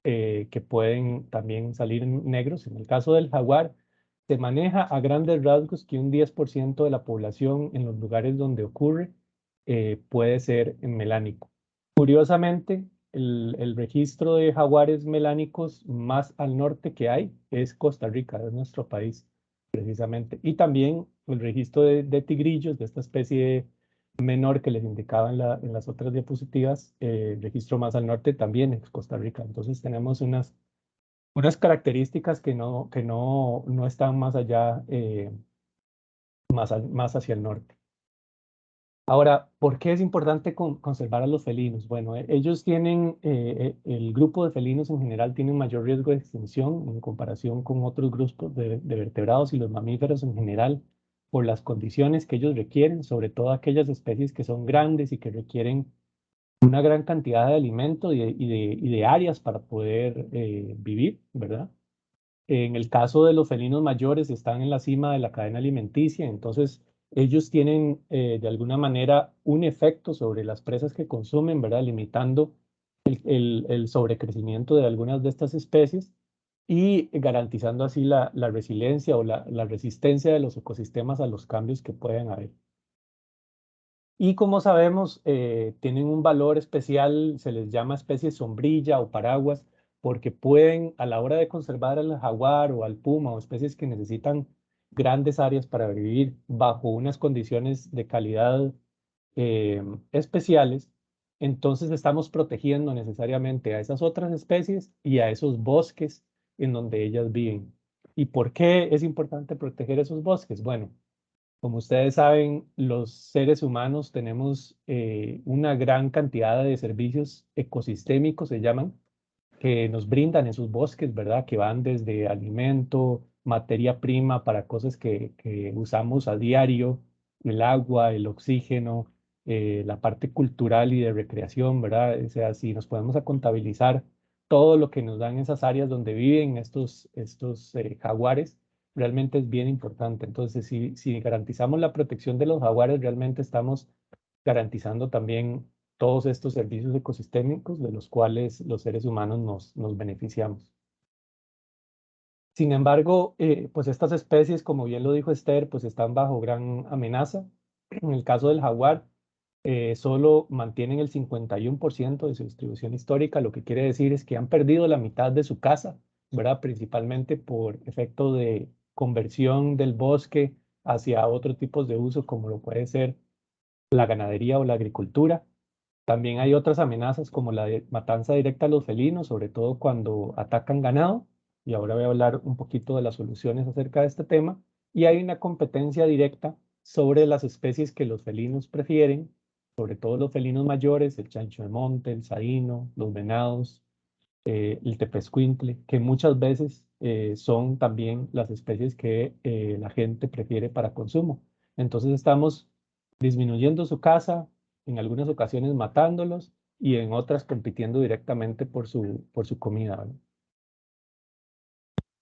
que pueden también salir negros. En el caso del jaguar, se maneja a grandes rasgos que un 10% de la población en los lugares donde ocurre puede ser melánico. Curiosamente, el registro de jaguares melánicos más al norte que hay es Costa Rica, es nuestro país precisamente. Y también el registro de tigrillos, de esta especie menor que les indicaba en las otras diapositivas, el registro más al norte también es Costa Rica. Entonces tenemos unas características que no están más allá, más hacia el norte. Ahora, ¿por qué es importante conservar a los felinos? Bueno, ellos tienen, el grupo de felinos en general tiene un mayor riesgo de extinción en comparación con otros grupos de vertebrados y los mamíferos en general por las condiciones que ellos requieren, sobre todo aquellas especies que son grandes y que requieren una gran cantidad de alimento y de áreas para poder vivir, ¿verdad? En el caso de los felinos mayores, están en la cima de la cadena alimenticia, entonces ellos tienen de alguna manera un efecto sobre las presas que consumen, ¿verdad? Limitando el sobrecrecimiento de algunas de estas especies y garantizando así la resiliencia o la resistencia de los ecosistemas a los cambios que pueden haber. Y como sabemos, tienen un valor especial, se les llama especies sombrilla o paraguas, porque pueden, a la hora de conservar al jaguar o al puma o especies que necesitan grandes áreas para vivir bajo unas condiciones de calidad especiales, entonces estamos protegiendo necesariamente a esas otras especies y a esos bosques en donde ellas viven. ¿Y por qué es importante proteger esos bosques? Bueno, como ustedes saben, los seres humanos tenemos una gran cantidad de servicios ecosistémicos, se llaman, que nos brindan esos bosques, ¿verdad? Que van desde alimento, materia prima para cosas que usamos a diario, el agua, el oxígeno, la parte cultural y de recreación, ¿verdad? O sea, si nos podemos a contabilizar todo lo que nos dan esas áreas donde viven estos jaguares, realmente es bien importante. Entonces, si garantizamos la protección de los jaguares, realmente estamos garantizando también todos estos servicios ecosistémicos de los cuales los seres humanos nos beneficiamos. Sin embargo, pues estas especies, como bien lo dijo Esther, pues están bajo gran amenaza. En el caso del jaguar, solo mantienen el 51% de su distribución histórica, lo que quiere decir es que han perdido la mitad de su casa, ¿verdad? Principalmente por efecto de conversión del bosque hacia otros tipos de uso, como lo puede ser la ganadería o la agricultura. También hay otras amenazas como la de matanza directa a los felinos, sobre todo cuando atacan ganado, y ahora voy a hablar un poquito de las soluciones acerca de este tema. Y hay una competencia directa sobre las especies que los felinos prefieren, sobre todo los felinos mayores, el chancho de monte, el saíno, los venados, el tepezcuintle, que muchas veces son también las especies que la gente prefiere para consumo. Entonces estamos disminuyendo su caza, en algunas ocasiones matándolos y en otras compitiendo directamente por su comida, ¿verdad?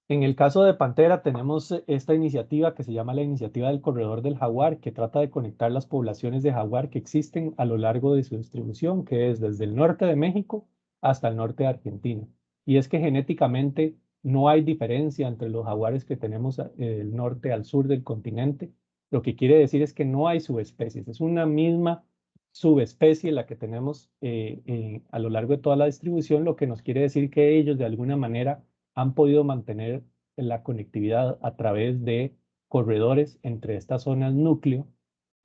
En el caso de Pantera tenemos esta iniciativa que se llama la Iniciativa del Corredor del Jaguar, que trata de conectar las poblaciones de jaguar que existen a lo largo de su distribución, que es desde el norte de México hasta el norte de Argentina. Y es que genéticamente no hay diferencia entre los jaguares que tenemos del norte al sur del continente. Lo que quiere decir es que no hay subespecies, es una misma subespecie la que tenemos a lo largo de toda la distribución, lo que nos quiere decir que ellos de alguna manera han podido mantener la conectividad a través de corredores entre estas zonas núcleo,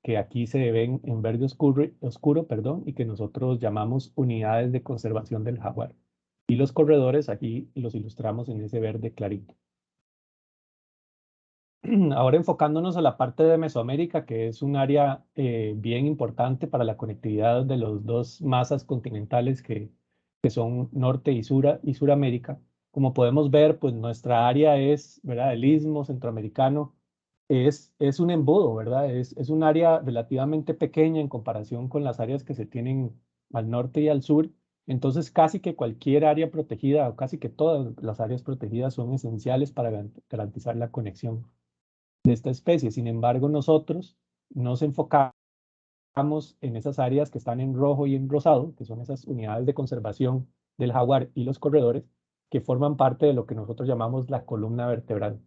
que aquí se ven en verde oscuro, perdón, y que nosotros llamamos unidades de conservación del jaguar. Y los corredores aquí los ilustramos en ese verde clarito. Ahora enfocándonos a la parte de Mesoamérica, que es un área bien importante para la conectividad de los dos masas continentales que son Norte y Suramérica. Como podemos ver, pues nuestra área es, ¿verdad? El Istmo Centroamericano es un embudo, ¿verdad? Es un área relativamente pequeña en comparación con las áreas que se tienen al norte y al sur. Entonces, casi que cualquier área protegida, o casi que todas las áreas protegidas son esenciales para garantizar la conexión de esta especie. Sin embargo, nosotros nos enfocamos en esas áreas que están en rojo y en rosado, que son esas unidades de conservación del jaguar y los corredores, que forman parte de lo que nosotros llamamos la columna vertebral.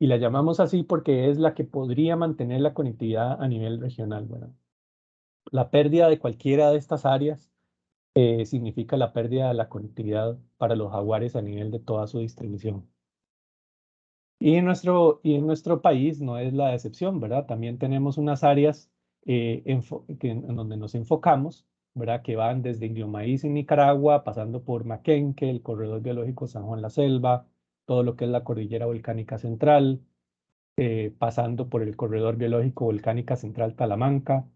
Y la llamamos así porque es la que podría mantener la conectividad a nivel regional, ¿verdad? La pérdida de cualquiera de estas áreas significa la pérdida de la conectividad para los jaguares a nivel de toda su distribución. Y en nuestro país no es la excepción, ¿verdad? También tenemos unas áreas en donde nos enfocamos, ¿verdad? Que van desde Indio Maíz en Nicaragua, pasando por Maquenque, el Corredor Biológico San Juan La Selva, todo lo que es la Cordillera Volcánica Central, pasando por el Corredor Biológico Volcánica Central Talamanca,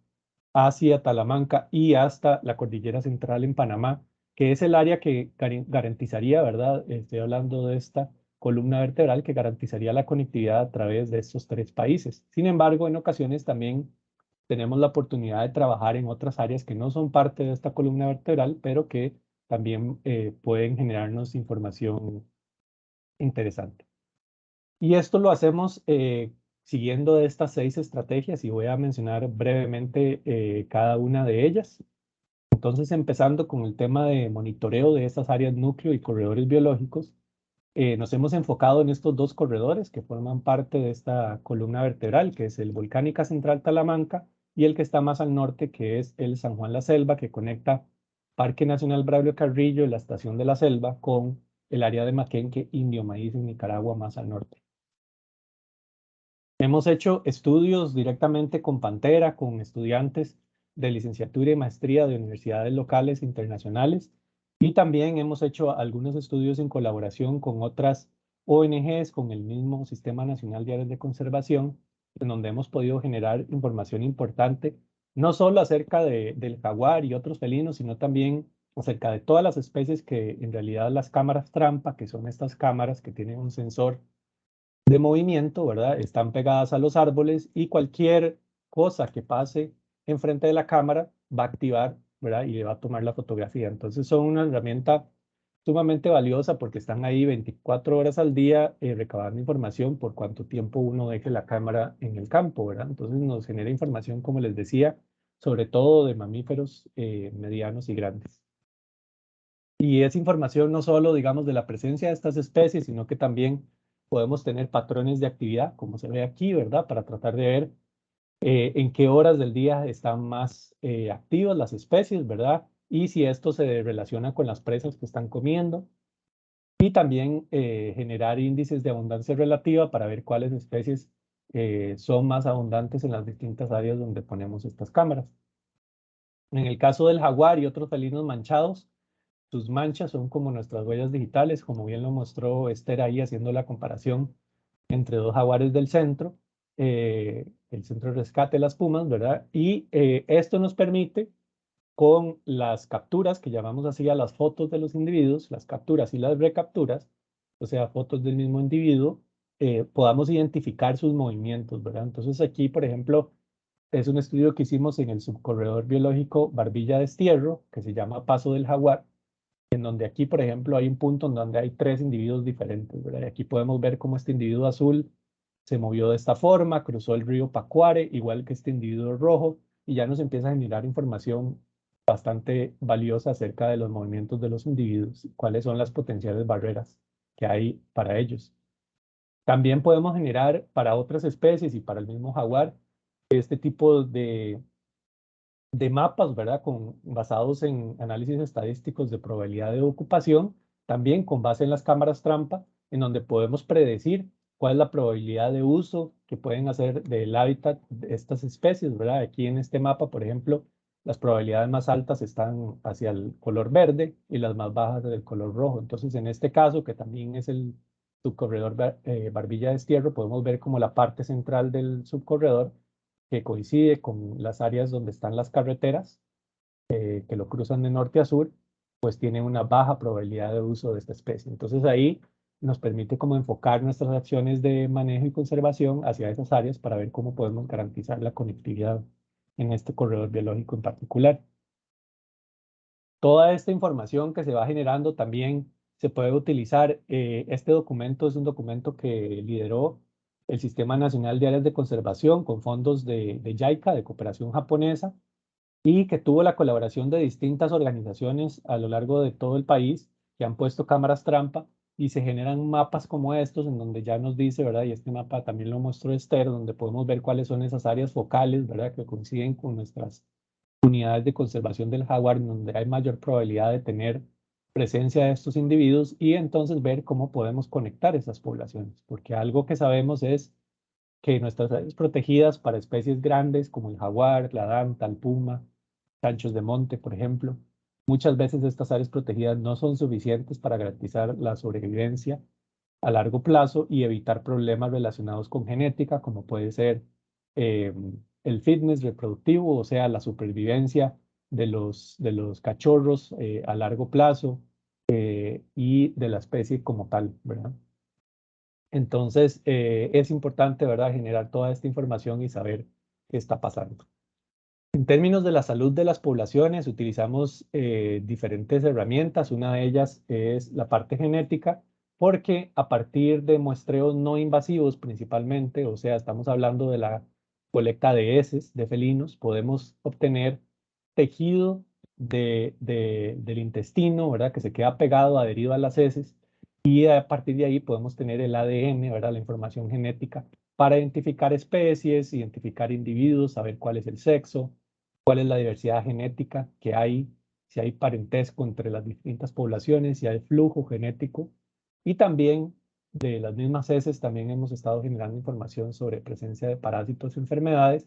hacia Talamanca y hasta la Cordillera Central en Panamá, que es el área que garantizaría, ¿verdad? Estoy hablando de esta columna vertebral que garantizaría la conectividad a través de estos tres países. Sin embargo, en ocasiones también tenemos la oportunidad de trabajar en otras áreas que no son parte de esta columna vertebral, pero que también pueden generarnos información interesante. Y esto lo hacemos siguiendo estas 6 estrategias y voy a mencionar brevemente cada una de ellas. Entonces, empezando con el tema de monitoreo de estas áreas núcleo y corredores biológicos, nos hemos enfocado en estos dos corredores que forman parte de esta columna vertebral, que es el Volcánica Central Talamanca y el que está más al norte, que es el San Juan La Selva, que conecta Parque Nacional Braulio Carrillo y la Estación de la Selva con el área de Maquenque, Indio Maíz en Nicaragua, más al norte. Hemos hecho estudios directamente con Pantera, con estudiantes de licenciatura y maestría de universidades locales e internacionales, y también hemos hecho algunos estudios en colaboración con otras ONGs, con el mismo Sistema Nacional de Áreas de Conservación, en donde hemos podido generar información importante, no solo acerca del jaguar y otros felinos, sino también acerca de todas las especies que en realidad las cámaras trampa, que son estas cámaras que tienen un sensor de movimiento, ¿verdad? Están pegadas a los árboles y cualquier cosa que pase enfrente de la cámara va a activar, ¿verdad? Y le va a tomar la fotografía. Entonces son una herramienta sumamente valiosa porque están ahí 24 horas al día recabando información por cuánto tiempo uno deje la cámara en el campo, ¿verdad? Entonces nos genera información, como les decía, sobre todo de mamíferos medianos y grandes. Y es información no solo, digamos, de la presencia de estas especies, sino que también podemos tener patrones de actividad, como se ve aquí, ¿verdad? Para tratar de ver en qué horas del día están más activas las especies, ¿verdad? Y si esto se relaciona con las presas que están comiendo. Y también generar índices de abundancia relativa para ver cuáles especies son más abundantes en las distintas áreas donde ponemos estas cámaras. En el caso del jaguar y otros felinos manchados, sus manchas son como nuestras huellas digitales, como bien lo mostró Esther ahí haciendo la comparación entre dos jaguares del centro, el centro de rescate de las pumas, ¿verdad? Y esto nos permite, con las capturas, que llamamos así a las fotos de los individuos, las capturas y las recapturas, o sea, fotos del mismo individuo, podamos identificar sus movimientos, ¿verdad? Entonces aquí, por ejemplo, es un estudio que hicimos en el subcorredor biológico Barbilla de Estierro, que se llama Paso del Jaguar, en donde aquí, por ejemplo, hay un punto en donde hay 3 individuos diferentes, ¿verdad? Y aquí podemos ver cómo este individuo azul se movió de esta forma, cruzó el río Pacuare, igual que este individuo rojo, y ya nos empieza a generar información bastante valiosa acerca de los movimientos de los individuos, cuáles son las potenciales barreras que hay para ellos. También podemos generar para otras especies y para el mismo jaguar este tipo de mapas, ¿verdad? Basados en análisis estadísticos de probabilidad de ocupación, también con base en las cámaras trampa, en donde podemos predecir cuál es la probabilidad de uso que pueden hacer del hábitat de estas especies, ¿verdad? Aquí en este mapa, por ejemplo, las probabilidades más altas están hacia el color verde y las más bajas del color rojo. Entonces, en este caso, que también es el subcorredor Barbilla de Estierro, podemos ver como la parte central del subcorredor que coincide con las áreas donde están las carreteras que lo cruzan de norte a sur, pues tiene una baja probabilidad de uso de esta especie. Entonces ahí nos permite como enfocar nuestras acciones de manejo y conservación hacia esas áreas para ver cómo podemos garantizar la conectividad en este corredor biológico en particular. Toda esta información que se va generando también se puede utilizar. Este documento es un documento que lideró el Sistema Nacional de Áreas de Conservación con fondos de JICA, de cooperación japonesa, y que tuvo la colaboración de distintas organizaciones a lo largo de todo el país que han puesto cámaras trampa y se generan mapas como estos en donde ya nos dice, ¿verdad? Y este mapa también lo mostró Esther, donde podemos ver cuáles son esas áreas focales, ¿verdad? Que coinciden con nuestras unidades de conservación del jaguar, en donde hay mayor probabilidad de tener presencia de estos individuos y entonces ver cómo podemos conectar esas poblaciones, porque algo que sabemos es que nuestras áreas protegidas para especies grandes como el jaguar, la danta, el puma, chanchos de monte, por ejemplo, muchas veces estas áreas protegidas no son suficientes para garantizar la sobrevivencia a largo plazo y evitar problemas relacionados con genética, como puede ser el fitness reproductivo, o sea, la supervivencia de los cachorros a largo plazo y de la especie como tal, ¿verdad? Entonces, es importante, ¿verdad?, generar toda esta información y saber qué está pasando. En términos de la salud de las poblaciones, utilizamos diferentes herramientas. Una de ellas es la parte genética, porque a partir de muestreos no invasivos principalmente, o sea, estamos hablando de la colecta de heces de felinos, podemos obtener tejido del intestino, ¿verdad?, que se queda pegado, adherido a las heces, y a partir de ahí podemos tener el ADN, ¿verdad?, la información genética para identificar especies, identificar individuos, saber cuál es el sexo, cuál es la diversidad genética que hay, si hay parentesco entre las distintas poblaciones, si hay flujo genético. Y también de las mismas heces también hemos estado generando información sobre presencia de parásitos y enfermedades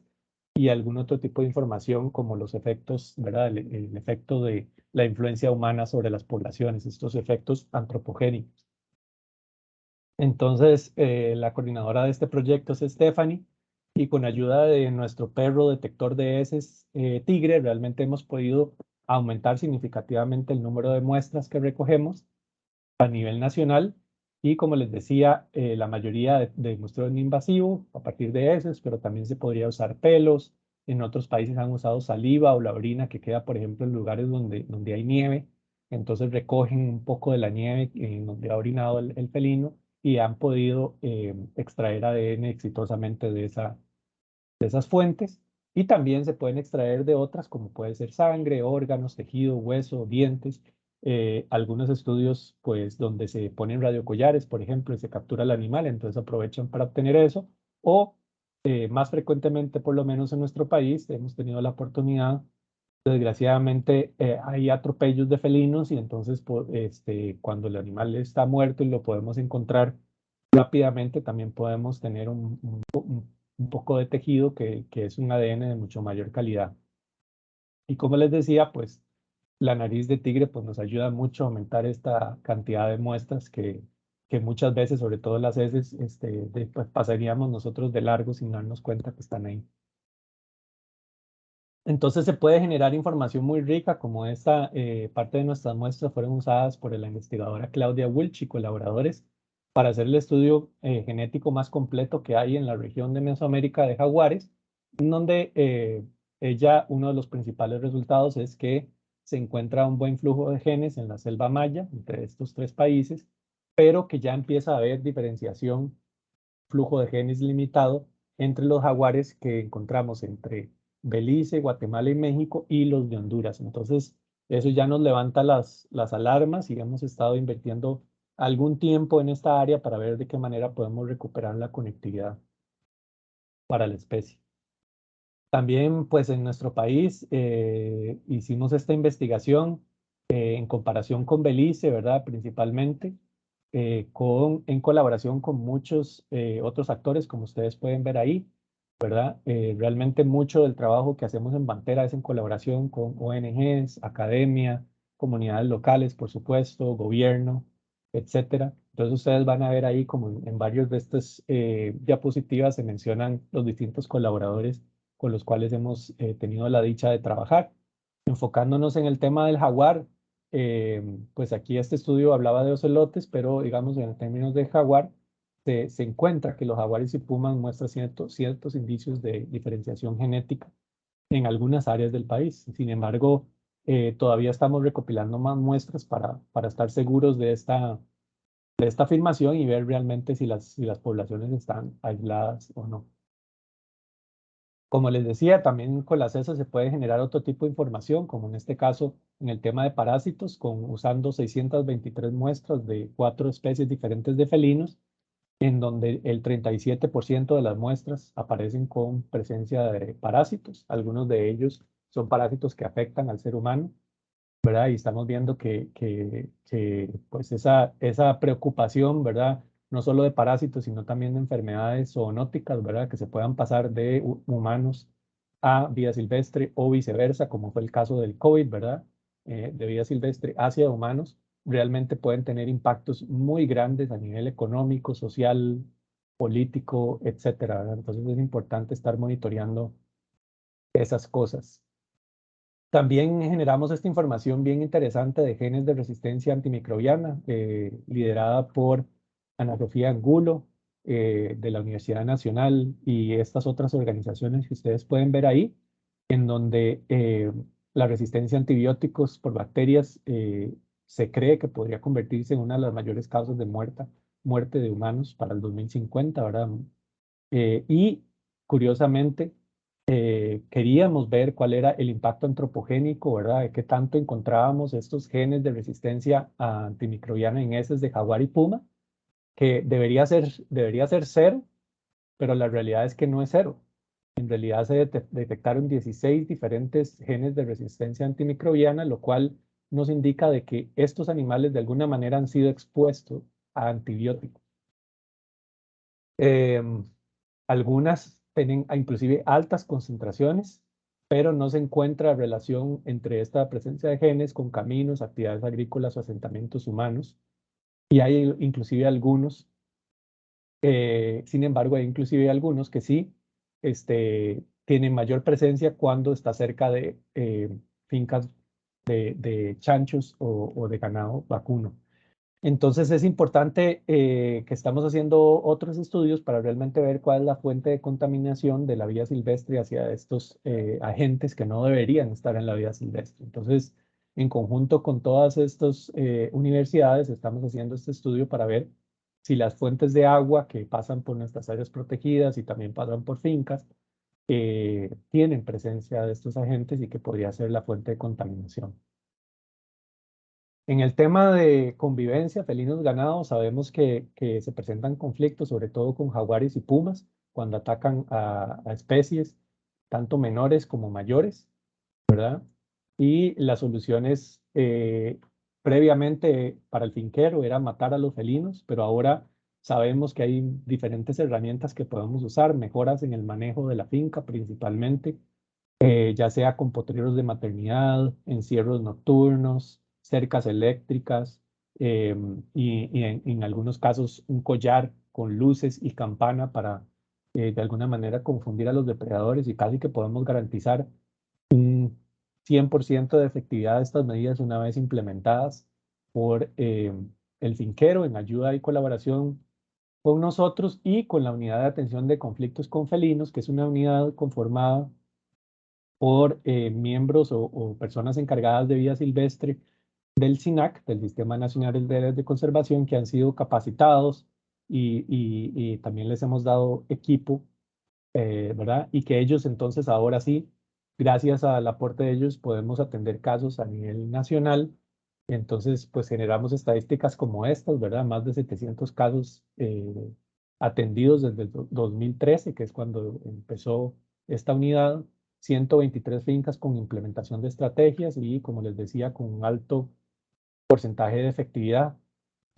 y algún otro tipo de información como los efectos, ¿verdad? El efecto de la influencia humana sobre las poblaciones, estos efectos antropogénicos. Entonces, la coordinadora de este proyecto es Stephanie, y con ayuda de nuestro perro detector de heces tigre, realmente hemos podido aumentar significativamente el número de muestras que recogemos a nivel nacional. Y como les decía, la mayoría de muestreo es invasivo a partir de heces, pero también se podría usar pelos. En otros países han usado saliva o la orina que queda, por ejemplo, en lugares donde hay nieve. Entonces recogen un poco de la nieve en donde ha orinado el felino y han podido extraer ADN exitosamente de esas fuentes. Y también se pueden extraer de otras, como puede ser sangre, órganos, tejido, hueso, dientes. Algunos estudios, pues, donde se ponen radiocollares, por ejemplo, y se captura el animal, entonces aprovechan para obtener eso. O más frecuentemente, por lo menos en nuestro país, hemos tenido la oportunidad. Desgraciadamente hay atropellos de felinos y entonces cuando el animal está muerto y lo podemos encontrar rápidamente, también podemos tener un poco de tejido que es un ADN de mucho mayor calidad. Y como les decía, pues la nariz de tigre pues, nos ayuda mucho a aumentar esta cantidad de muestras que muchas veces, sobre todo las heces, pues, pasaríamos nosotros de largo sin darnos cuenta que están ahí. Entonces se puede generar información muy rica, como esta parte de nuestras muestras fueron usadas por la investigadora Claudia Wulch y colaboradores para hacer el estudio genético más completo que hay en la región de Mesoamérica de jaguares, en donde uno de los principales resultados es que se encuentra un buen flujo de genes en la selva maya entre estos tres países, pero que ya empieza a haber diferenciación, flujo de genes limitado entre los jaguares que encontramos entre Belice, Guatemala y México y los de Honduras. Entonces, eso ya nos levanta las alarmas y hemos estado invirtiendo algún tiempo en esta área para ver de qué manera podemos recuperar la conectividad para la especie. También, pues en nuestro país hicimos esta investigación en comparación con Belice, ¿verdad? Principalmente, en colaboración con muchos otros actores, como ustedes pueden ver ahí, ¿verdad? Realmente mucho del trabajo que hacemos en Bantera es en colaboración con ONGs, academia, comunidades locales, por supuesto, gobierno, etcétera. Entonces ustedes van a ver ahí como en varios de estas diapositivas se mencionan los distintos colaboradores con los cuales hemos tenido la dicha de trabajar. Enfocándonos en el tema del jaguar, pues aquí este estudio hablaba de ocelotes, pero digamos en términos de jaguar, se encuentra que los jaguares y pumas muestran ciertos indicios de diferenciación genética en algunas áreas del país. Sin embargo, todavía estamos recopilando más muestras para estar seguros de esta afirmación y ver realmente si las poblaciones están aisladas o no. Como les decía, también con las heces se puede generar otro tipo de información, como en este caso en el tema de parásitos, usando 623 muestras de 4 especies diferentes de felinos, en donde el 37% de las muestras aparecen con presencia de parásitos. Algunos de ellos son parásitos que afectan al ser humano, ¿verdad? Y estamos viendo que pues esa preocupación, ¿verdad? No solo de parásitos, sino también de enfermedades zoonóticas, ¿verdad? Que se puedan pasar de humanos a vida silvestre o viceversa, como fue el caso del COVID, ¿verdad? De vida silvestre hacia humanos, realmente pueden tener impactos muy grandes a nivel económico, social, político, etcétera, ¿verdad? Entonces es importante estar monitoreando esas cosas. También generamos esta información bien interesante de genes de resistencia antimicrobiana, liderada por Ana Sofía Angulo, de la Universidad Nacional y estas otras organizaciones que ustedes pueden ver ahí, en donde la resistencia a antibióticos por bacterias se cree que podría convertirse en una de las mayores causas de muerte de humanos para el 2050, ¿verdad? Y curiosamente, queríamos ver cuál era el impacto antropogénico, ¿verdad? De qué tanto encontrábamos estos genes de resistencia antimicrobiana en heces de jaguar y puma, que debería ser cero, pero la realidad es que no es cero. En realidad se detectaron 16 diferentes genes de resistencia antimicrobiana, lo cual nos indica de que estos animales de alguna manera han sido expuestos a antibióticos. Algunas tienen inclusive altas concentraciones, pero no se encuentra relación entre esta presencia de genes con caminos, actividades agrícolas o asentamientos humanos. Y hay inclusive algunos, sin embargo, hay inclusive algunos que sí tienen mayor presencia cuando está cerca de fincas de chanchos o de ganado vacuno. Entonces es importante que estamos haciendo otros estudios para realmente ver cuál es la fuente de contaminación de la vida silvestre hacia estos agentes que no deberían estar en la vida silvestre. Entonces, en conjunto con todas estas universidades, estamos haciendo este estudio para ver si las fuentes de agua que pasan por nuestras áreas protegidas y también pasan por fincas tienen presencia de estos agentes y que podría ser la fuente de contaminación. En el tema de convivencia, felinos ganados, sabemos que se presentan conflictos, sobre todo con jaguares y pumas, cuando atacan a especies, tanto menores como mayores, ¿verdad? Y las soluciones previamente para el finquero era matar a los felinos, pero ahora sabemos que hay diferentes herramientas que podemos usar, mejoras en el manejo de la finca principalmente, ya sea con potreros de maternidad, encierros nocturnos, cercas eléctricas y en algunos casos un collar con luces y campana para de alguna manera confundir a los depredadores y casi que podemos garantizar un 100% de efectividad de estas medidas una vez implementadas por el finquero en ayuda y colaboración con nosotros y con la unidad de atención de conflictos con felinos, que es una unidad conformada por miembros o personas encargadas de vida silvestre del SINAC, del Sistema Nacional de Áreas de Conservación, que han sido capacitados y también les hemos dado equipo, ¿verdad? Y que ellos entonces ahora sí, gracias al aporte de ellos, podemos atender casos a nivel nacional. Entonces, pues generamos estadísticas como estas, ¿verdad? Más de 700 casos atendidos desde el 2013, que es cuando empezó esta unidad, 123 fincas con implementación de estrategias y, como les decía, con un alto porcentaje de efectividad.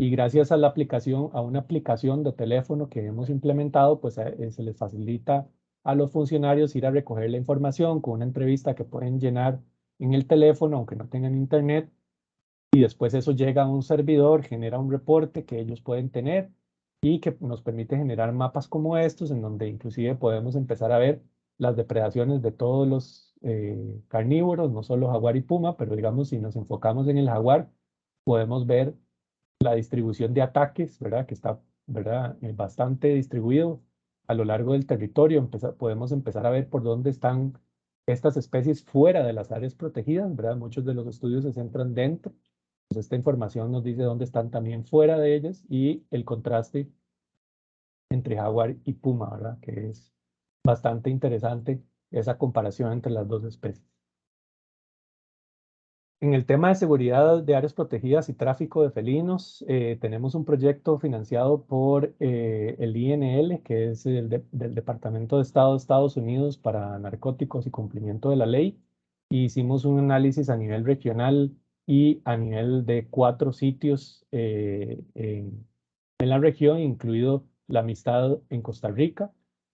Y gracias a la aplicación, a una aplicación de teléfono que hemos implementado, pues se les facilita a los funcionarios ir a recoger la información con una entrevista que pueden llenar en el teléfono, aunque no tengan internet, y después eso llega a un servidor, genera un reporte que ellos pueden tener y que nos permite generar mapas como estos, en donde inclusive podemos empezar a ver las depredaciones de todos los carnívoros, no solo jaguar y puma, pero digamos, si nos enfocamos en el jaguar, podemos ver la distribución de ataques, ¿verdad? Que está, ¿verdad? Bastante distribuido a lo largo del territorio. Podemos empezar a ver por dónde están estas especies fuera de las áreas protegidas, ¿verdad? Muchos de los estudios se centran dentro. Pues esta información nos dice dónde están también fuera de ellas y el contraste entre jaguar y puma, ¿verdad? Que es bastante interesante esa comparación entre las dos especies. En el tema de seguridad de áreas protegidas y tráfico de felinos, tenemos un proyecto financiado por el INL, que es del Departamento de Estado de Estados Unidos para Narcóticos y Cumplimiento de la Ley. Y hicimos un análisis a nivel regional y a nivel de 4 sitios en la región, incluido la Amistad en Costa Rica.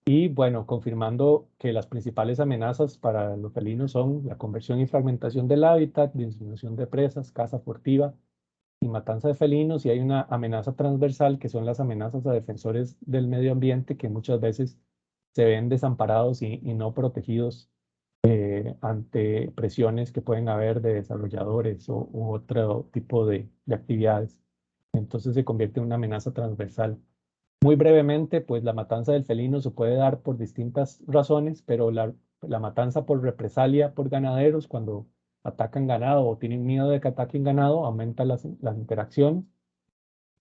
Y bueno, confirmando que las principales amenazas para los felinos son la conversión y fragmentación del hábitat, disminución de presas, caza furtiva y matanza de felinos. Y hay una amenaza transversal que son las amenazas a defensores del medio ambiente que muchas veces se ven desamparados y no protegidos ante presiones que pueden haber de desarrolladores u otro tipo de actividades. Entonces se convierte en una amenaza transversal. Muy brevemente, pues la matanza del felino se puede dar por distintas razones, pero la matanza por represalia por ganaderos, cuando atacan ganado o tienen miedo de que ataquen ganado, aumenta las interacciones.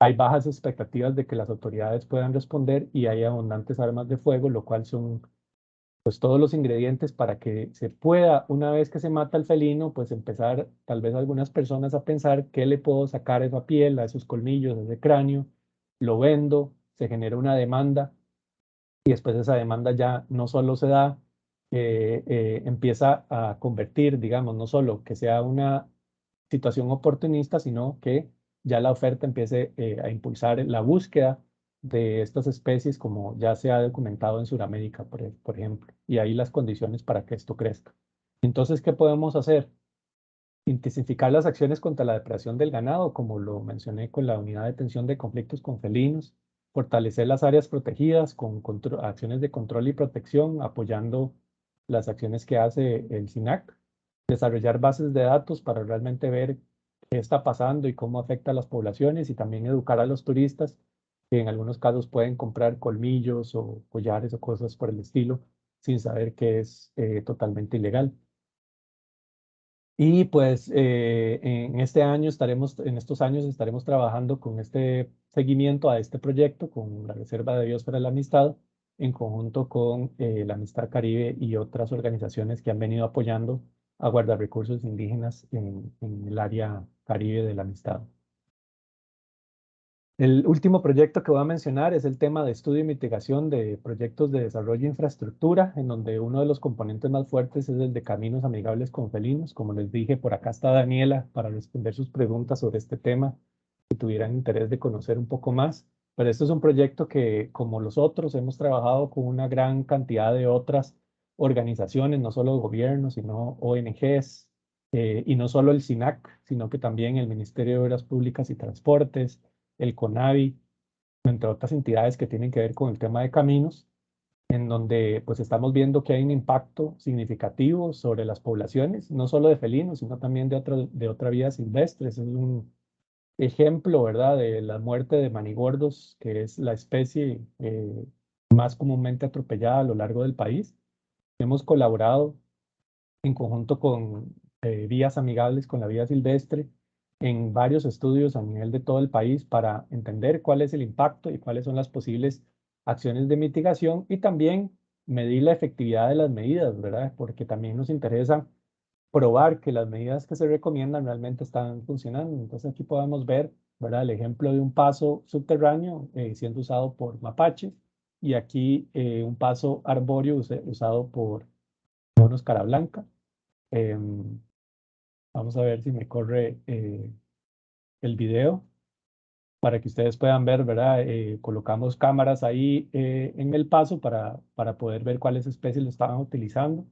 Hay bajas expectativas de que las autoridades puedan responder y hay abundantes armas de fuego, lo cual son pues todos los ingredientes para que se pueda, una vez que se mata el felino, pues empezar tal vez algunas personas a pensar qué le puedo sacar a esa piel, a esos colmillos, a ese cráneo, lo vendo, se genera una demanda y después esa demanda ya no solo se da, empieza a convertir, digamos, no solo que sea una situación oportunista, sino que ya la oferta empiece a impulsar la búsqueda de estas especies, como ya se ha documentado en Sudamérica, por ejemplo, y ahí las condiciones para que esto crezca. Entonces, ¿qué podemos hacer? Intensificar las acciones contra la depredación del ganado, como lo mencioné con la unidad de atención de conflictos con felinos, fortalecer las áreas protegidas con acciones de control y protección, apoyando las acciones que hace el SINAC, desarrollar bases de datos para realmente ver qué está pasando y cómo afecta a las poblaciones y también educar a los turistas que en algunos casos pueden comprar colmillos o collares o cosas por el estilo sin saber que es totalmente ilegal. Y pues en estos años estaremos trabajando con este seguimiento a este proyecto, con la Reserva de Biosfera de la Amistad, en conjunto con la Amistad Caribe y otras organizaciones que han venido apoyando a guardarrecursos indígenas en el área Caribe de la Amistad. El último proyecto que voy a mencionar es el tema de estudio y mitigación de proyectos de desarrollo de infraestructura, en donde uno de los componentes más fuertes es el de caminos amigables con felinos. Como les dije, por acá está Daniela para responder sus preguntas sobre este tema, si tuvieran interés de conocer un poco más. Pero este es un proyecto que, como los otros, hemos trabajado con una gran cantidad de otras organizaciones, no solo gobiernos, sino ONGs, y no solo el SINAC, sino que también el Ministerio de Obras Públicas y Transportes, el CONAVI, entre otras entidades que tienen que ver con el tema de caminos, en donde pues estamos viendo que hay un impacto significativo sobre las poblaciones, no solo de felinos, sino también de otra vida silvestre. Es un ejemplo, ¿verdad?, de la muerte de manigordos, que es la especie más comúnmente atropellada a lo largo del país. Hemos colaborado en conjunto con vías amigables con la vida silvestre en varios estudios a nivel de todo el país para entender cuál es el impacto y cuáles son las posibles acciones de mitigación y también medir la efectividad de las medidas, ¿verdad? Porque también nos interesa probar que las medidas que se recomiendan realmente están funcionando. Entonces aquí podemos ver, ¿verdad?, el ejemplo de un paso subterráneo siendo usado por mapaches y aquí un paso arbóreo usado por monos cara blanca. Em, Vamos a ver si me corre el video para que ustedes puedan ver, ¿verdad? Colocamos cámaras ahí en el paso para poder ver cuáles especies lo estaban utilizando.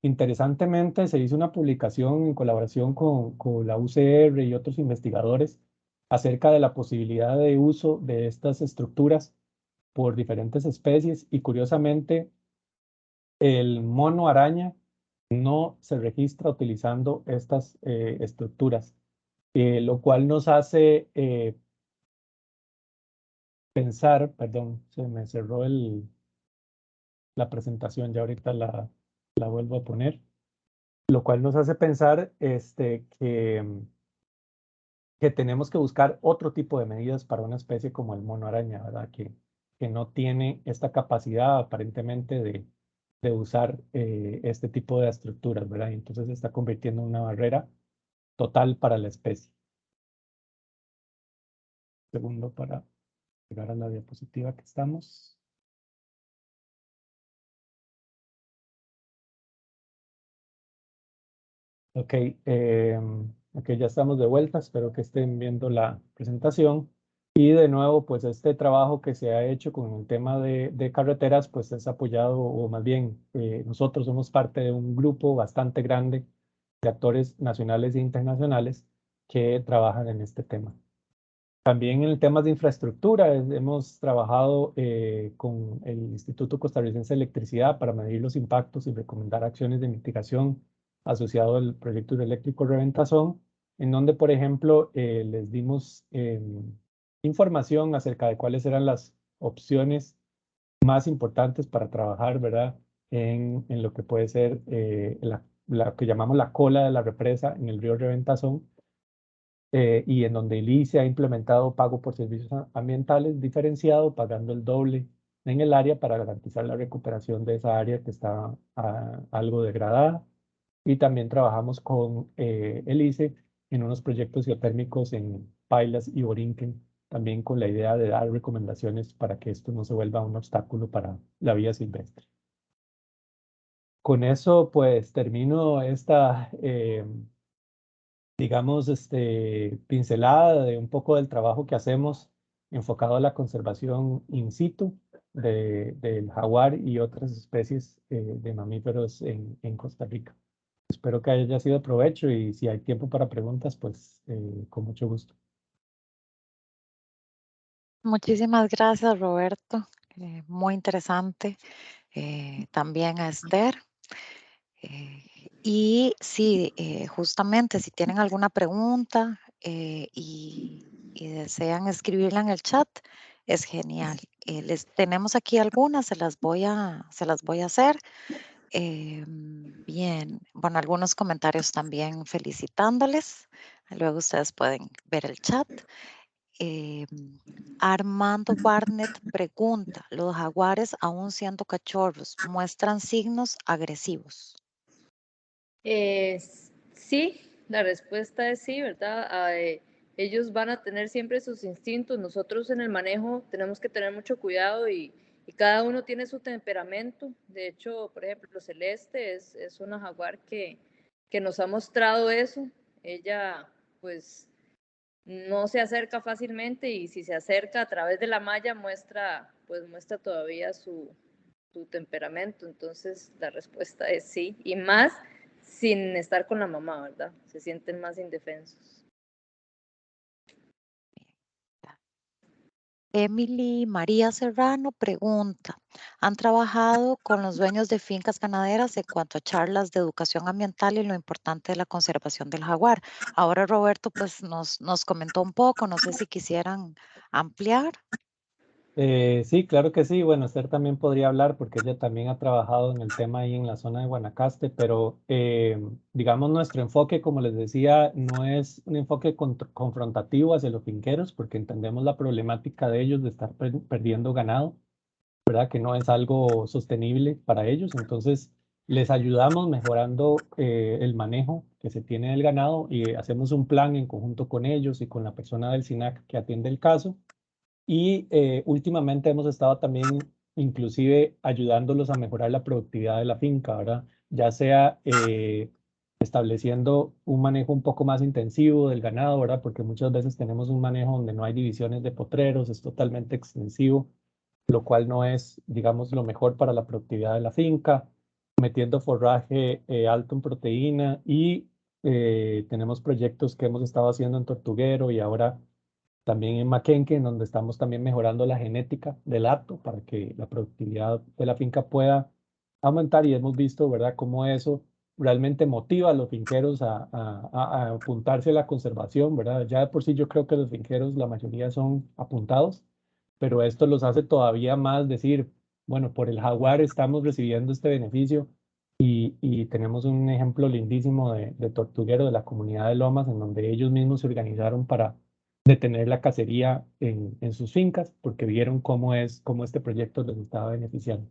Interesantemente, se hizo una publicación en colaboración con la UCR y otros investigadores acerca de la posibilidad de uso de estas estructuras por diferentes especies y curiosamente el mono araña no se registra utilizando estas estructuras, lo cual nos hace pensar, perdón, se me cerró la presentación, ya ahorita la vuelvo a poner, lo cual nos hace pensar que tenemos que buscar otro tipo de medidas para una especie como el mono araña, ¿verdad? Que no tiene esta capacidad aparentemente de usar este tipo de estructuras, ¿verdad? Y entonces se está convirtiendo en una barrera total para la especie. Segundo para llegar a la diapositiva que estamos. Ok, ok, ya estamos de vuelta. Espero que estén viendo la presentación. Y de nuevo, pues este trabajo que se ha hecho con el tema de carreteras, pues es apoyado, o más bien, nosotros somos parte de un grupo bastante grande de actores nacionales e internacionales que trabajan en este tema. También en el tema de infraestructura, hemos trabajado con el Instituto Costarricense de Electricidad para medir los impactos y recomendar acciones de mitigación asociado al proyecto hidroeléctrico Reventazón, en donde, por ejemplo, les dimos información acerca de cuáles eran las opciones más importantes para trabajar, ¿verdad?, en lo que puede ser la que llamamos la cola de la represa en el río Reventazón, y en donde el ICE ha implementado pago por servicios ambientales diferenciado, pagando el doble en el área para garantizar la recuperación de esa área que está algo degradada. Y también trabajamos con el ICE en unos proyectos geotérmicos en Pailas y Borinquen, también con la idea de dar recomendaciones para que esto no se vuelva un obstáculo para la vida silvestre. Con eso, pues termino esta digamos, pincelada de un poco del trabajo que hacemos enfocado a la conservación in situ del jaguar y otras especies de mamíferos en Costa Rica. Espero que haya sido de provecho y si hay tiempo para preguntas, pues con mucho gusto. Muchísimas gracias, Roberto. Muy interesante. También a Esther. Y sí, justamente si tienen alguna pregunta y desean escribirla en el chat, es genial. Les tenemos aquí algunas, se las voy a hacer. Bien, bueno, algunos comentarios también felicitándoles. Luego ustedes pueden ver el chat. Em, Armando Barnett pregunta, ¿los jaguares aún siendo cachorros muestran signos agresivos? Sí, la respuesta es sí, ¿verdad? ellos van a tener siempre sus instintos. Nosotros en el manejo tenemos que tener mucho cuidado y cada uno tiene su temperamento. De hecho, por ejemplo, Celeste es una jaguar que nos ha mostrado eso. Ella, pues, no se acerca fácilmente y si se acerca a través de la malla muestra todavía su temperamento. Entonces, la respuesta es sí. Y más sin estar con la mamá, ¿verdad? Se sienten más indefensos. Emily María Serrano pregunta, ¿han trabajado con los dueños de fincas ganaderas en cuanto a charlas de educación ambiental y lo importante de la conservación del jaguar? Ahora Roberto pues nos comentó un poco, no sé si quisieran ampliar. Sí, claro que sí. Bueno, Esther también podría hablar porque ella también ha trabajado en el tema ahí en la zona de Guanacaste, pero digamos nuestro enfoque, como les decía, no es un enfoque confrontativo hacia los finqueros porque entendemos la problemática de ellos de estar perdiendo ganado, ¿verdad? Que no es algo sostenible para ellos. Entonces, les ayudamos mejorando el manejo que se tiene del ganado y hacemos un plan en conjunto con ellos y con la persona del SINAC que atiende el caso. Y últimamente hemos estado también inclusive ayudándolos a mejorar la productividad de la finca, ¿verdad? Ya sea estableciendo un manejo un poco más intensivo del ganado, ¿verdad? Porque muchas veces tenemos un manejo donde no hay divisiones de potreros, es totalmente extensivo, lo cual no es, digamos, lo mejor para la productividad de la finca, metiendo forraje alto en proteína y tenemos proyectos que hemos estado haciendo en Tortuguero y ahora también en Maquenque, en donde estamos también mejorando la genética del hato para que la productividad de la finca pueda aumentar y hemos visto, ¿verdad?, cómo eso realmente motiva a los finqueros a apuntarse a la conservación, ¿verdad? Ya de por sí yo creo que los finqueros, la mayoría son apuntados, pero esto los hace todavía más decir, bueno, por el jaguar estamos recibiendo este beneficio y tenemos un ejemplo lindísimo de tortuguero de la comunidad de Lomas, en donde ellos mismos se organizaron para detener la cacería en sus fincas, porque vieron cómo este proyecto les estaba beneficiando.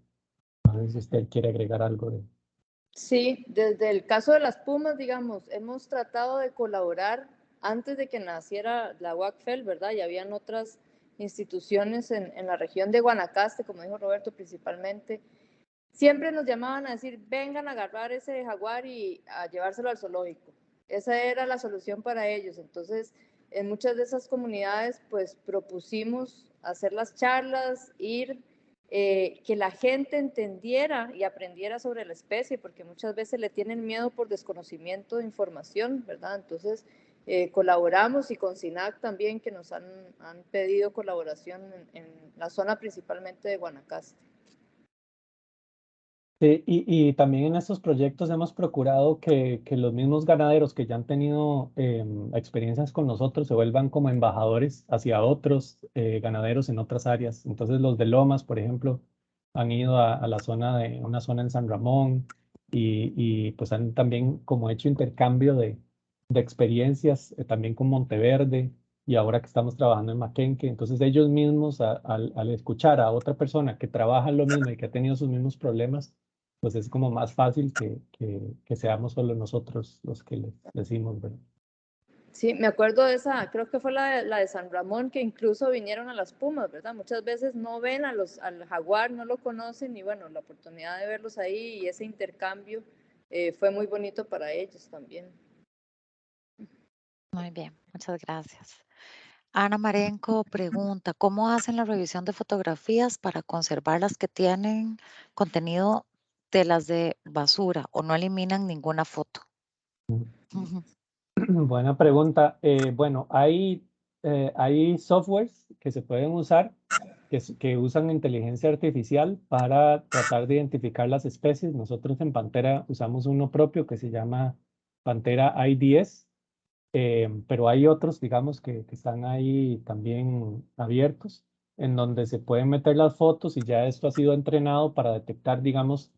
No sé si usted quiere agregar algo de... Sí, desde el caso de las pumas, digamos, hemos tratado de colaborar antes de que naciera la UACFEL, ¿verdad? Y habían otras instituciones en la región de Guanacaste, como dijo Roberto, principalmente. Siempre nos llamaban a decir, vengan a agarrar ese jaguar y a llevárselo al zoológico. Esa era la solución para ellos. Entonces, en muchas de esas comunidades, pues propusimos hacer las charlas, ir, que la gente entendiera y aprendiera sobre la especie, porque muchas veces le tienen miedo por desconocimiento de información, ¿verdad? Entonces, colaboramos y con SINAC también, que nos han pedido colaboración en la zona principalmente de Guanacaste. Sí, y también en estos proyectos hemos procurado que los mismos ganaderos que ya han tenido experiencias con nosotros se vuelvan como embajadores hacia otros ganaderos en otras áreas. Entonces los de Lomas, por ejemplo, han ido a la zona de una zona en San Ramón y pues han también como hecho intercambio de experiencias también con Monteverde y ahora que estamos trabajando en Maquenque. Entonces ellos mismos al escuchar a otra persona que trabaja en lo mismo y que ha tenido sus mismos problemas, pues es como más fácil que seamos solo nosotros los que les decimos, ¿verdad? Sí, me acuerdo de esa, creo que fue la de San Ramón, que incluso vinieron a las Pumas, ¿verdad? Muchas veces no ven al jaguar, no lo conocen y bueno, la oportunidad de verlos ahí y ese intercambio fue muy bonito para ellos también. Muy bien, muchas gracias. Ana Marenco pregunta, ¿cómo hacen la revisión de fotografías para conservar las que tienen contenido de las de basura o no eliminan ninguna foto? Ujú. Buena pregunta. Bueno, hay softwares que se pueden usar que usan inteligencia artificial para tratar de identificar las especies. Nosotros en Pantera usamos uno propio que se llama Pantera IDS, pero hay otros, digamos, que están ahí también abiertos, en donde se pueden meter las fotos y ya esto ha sido entrenado para detectar, digamos,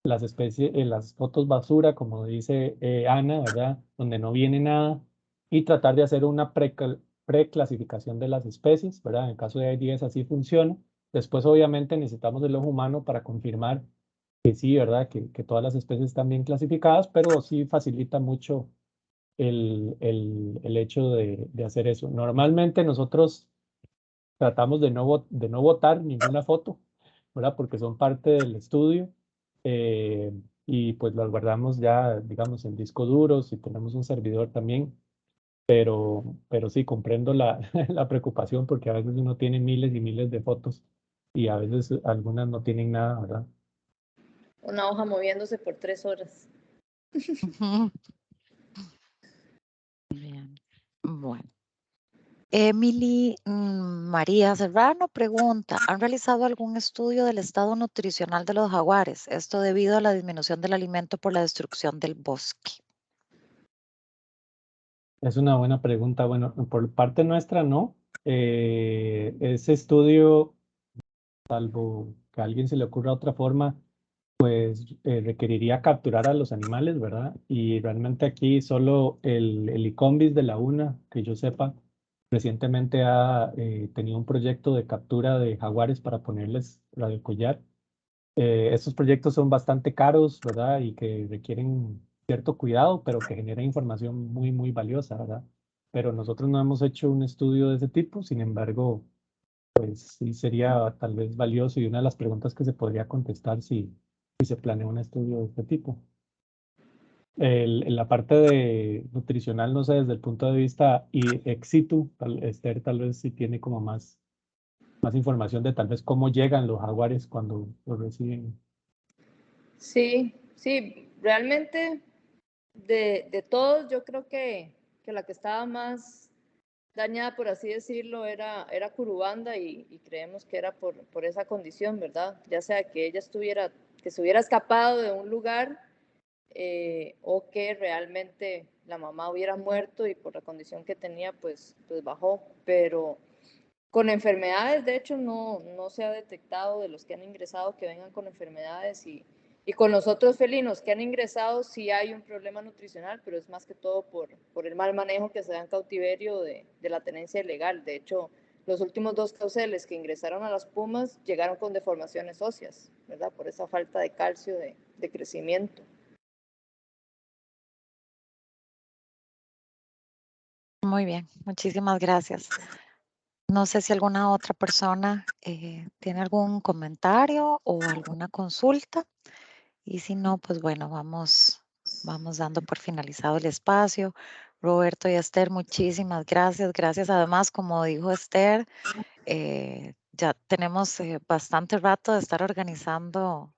las especies, las fotos basura, como dice Ana, ¿verdad? Donde no viene nada, y tratar de hacer una preclasificación de las especies, ¿verdad? En el caso de IDS así funciona. Después, obviamente, necesitamos el ojo humano para confirmar que sí, ¿verdad? Que todas las especies están bien clasificadas, pero sí facilita mucho el hecho de hacer eso. Normalmente nosotros tratamos de no botar ninguna foto, ¿verdad? Porque son parte del estudio eh, y pues las guardamos ya, digamos, en disco duro, si tenemos un servidor también, pero sí, comprendo la, la preocupación porque a veces uno tiene miles y miles de fotos y a veces algunas no tienen nada, ¿verdad? Una hoja moviéndose por 3 horas. Ujú. Bien. Bueno. Emily María Serrano pregunta, ¿han realizado algún estudio del estado nutricional de los jaguares? Esto debido a la disminución del alimento por la destrucción del bosque. Es una buena pregunta. Bueno, por parte nuestra no. Ese estudio, salvo que a alguien se le ocurra otra forma, pues requeriría capturar a los animales, ¿verdad? Y realmente aquí solo el ICOMBIS de la UNA, que yo sepa, recientemente ha tenido un proyecto de captura de jaguares para ponerles radiocollar. Estos proyectos son bastante caros, ¿verdad? Y que requieren cierto cuidado, pero que generan información muy, muy valiosa, ¿verdad? Pero nosotros no hemos hecho un estudio de ese tipo, sin embargo, pues sí sería tal vez valioso y una de las preguntas que se podría contestar si se planea un estudio de este tipo. En la parte de nutricional, no sé, desde el punto de vista y ex situ, Esther tal vez sí tiene como más información de tal vez cómo llegan los jaguares cuando los reciben. Sí, sí, realmente de todos yo creo que la que estaba más dañada, por así decirlo, era Curubanda y creemos que era por esa condición, ¿verdad? Ya sea que ella que se hubiera escapado de un lugar o que realmente la mamá hubiera muerto y por la condición que tenía, pues bajó. Pero con enfermedades, de hecho, no se ha detectado de los que han ingresado que vengan con enfermedades y con los otros felinos que han ingresado sí hay un problema nutricional, pero es más que todo por el mal manejo que se da en cautiverio de la tenencia ilegal. De hecho, los últimos 2 cauceles que ingresaron a las pumas llegaron con deformaciones óseas, ¿verdad? Por esa falta de calcio de crecimiento. Muy bien, muchísimas gracias. No sé si alguna otra persona tiene algún comentario o alguna consulta. Y si no, pues bueno, vamos dando por finalizado el espacio. Roberto y Esther, muchísimas gracias. Gracias además, como dijo Esther, ya tenemos bastante rato de estar organizando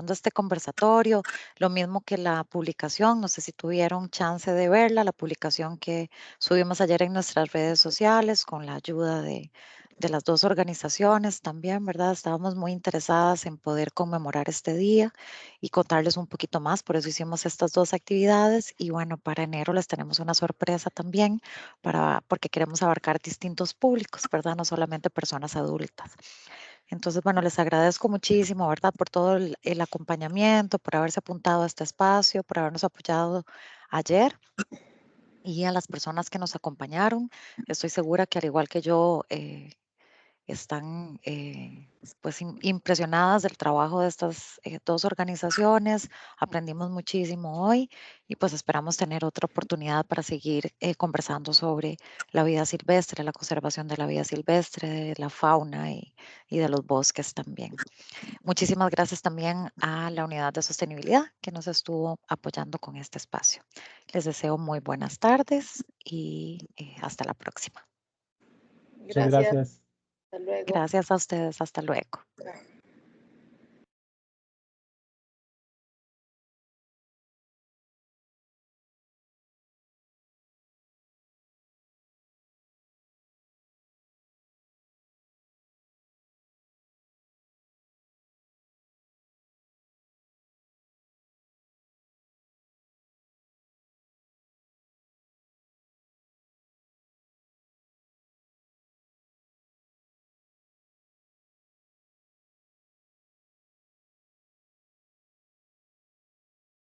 este conversatorio, lo mismo que la publicación, no sé si tuvieron chance de verla, la publicación que subimos ayer en nuestras redes sociales con la ayuda de las dos organizaciones también, ¿verdad? Estábamos muy interesadas en poder conmemorar este día y contarles un poquito más, por eso hicimos estas dos actividades y bueno, para enero les tenemos una sorpresa también porque queremos abarcar distintos públicos, ¿verdad? No solamente personas adultas. Entonces, bueno, les agradezco muchísimo, ¿verdad? Por todo el acompañamiento, por haberse apuntado a este espacio, por habernos apoyado ayer y a las personas que nos acompañaron. Estoy segura que al igual que yo, están pues impresionadas del trabajo de estas dos organizaciones. Aprendimos muchísimo hoy y pues esperamos tener otra oportunidad para seguir conversando sobre la vida silvestre, la conservación de la vida silvestre, de la fauna y de los bosques también. Muchísimas gracias también a la Unidad de Sostenibilidad que nos estuvo apoyando con este espacio. Les deseo muy buenas tardes y hasta la próxima. Muchas Gracias, gracias. hasta luego. Gracias a ustedes. Hasta luego.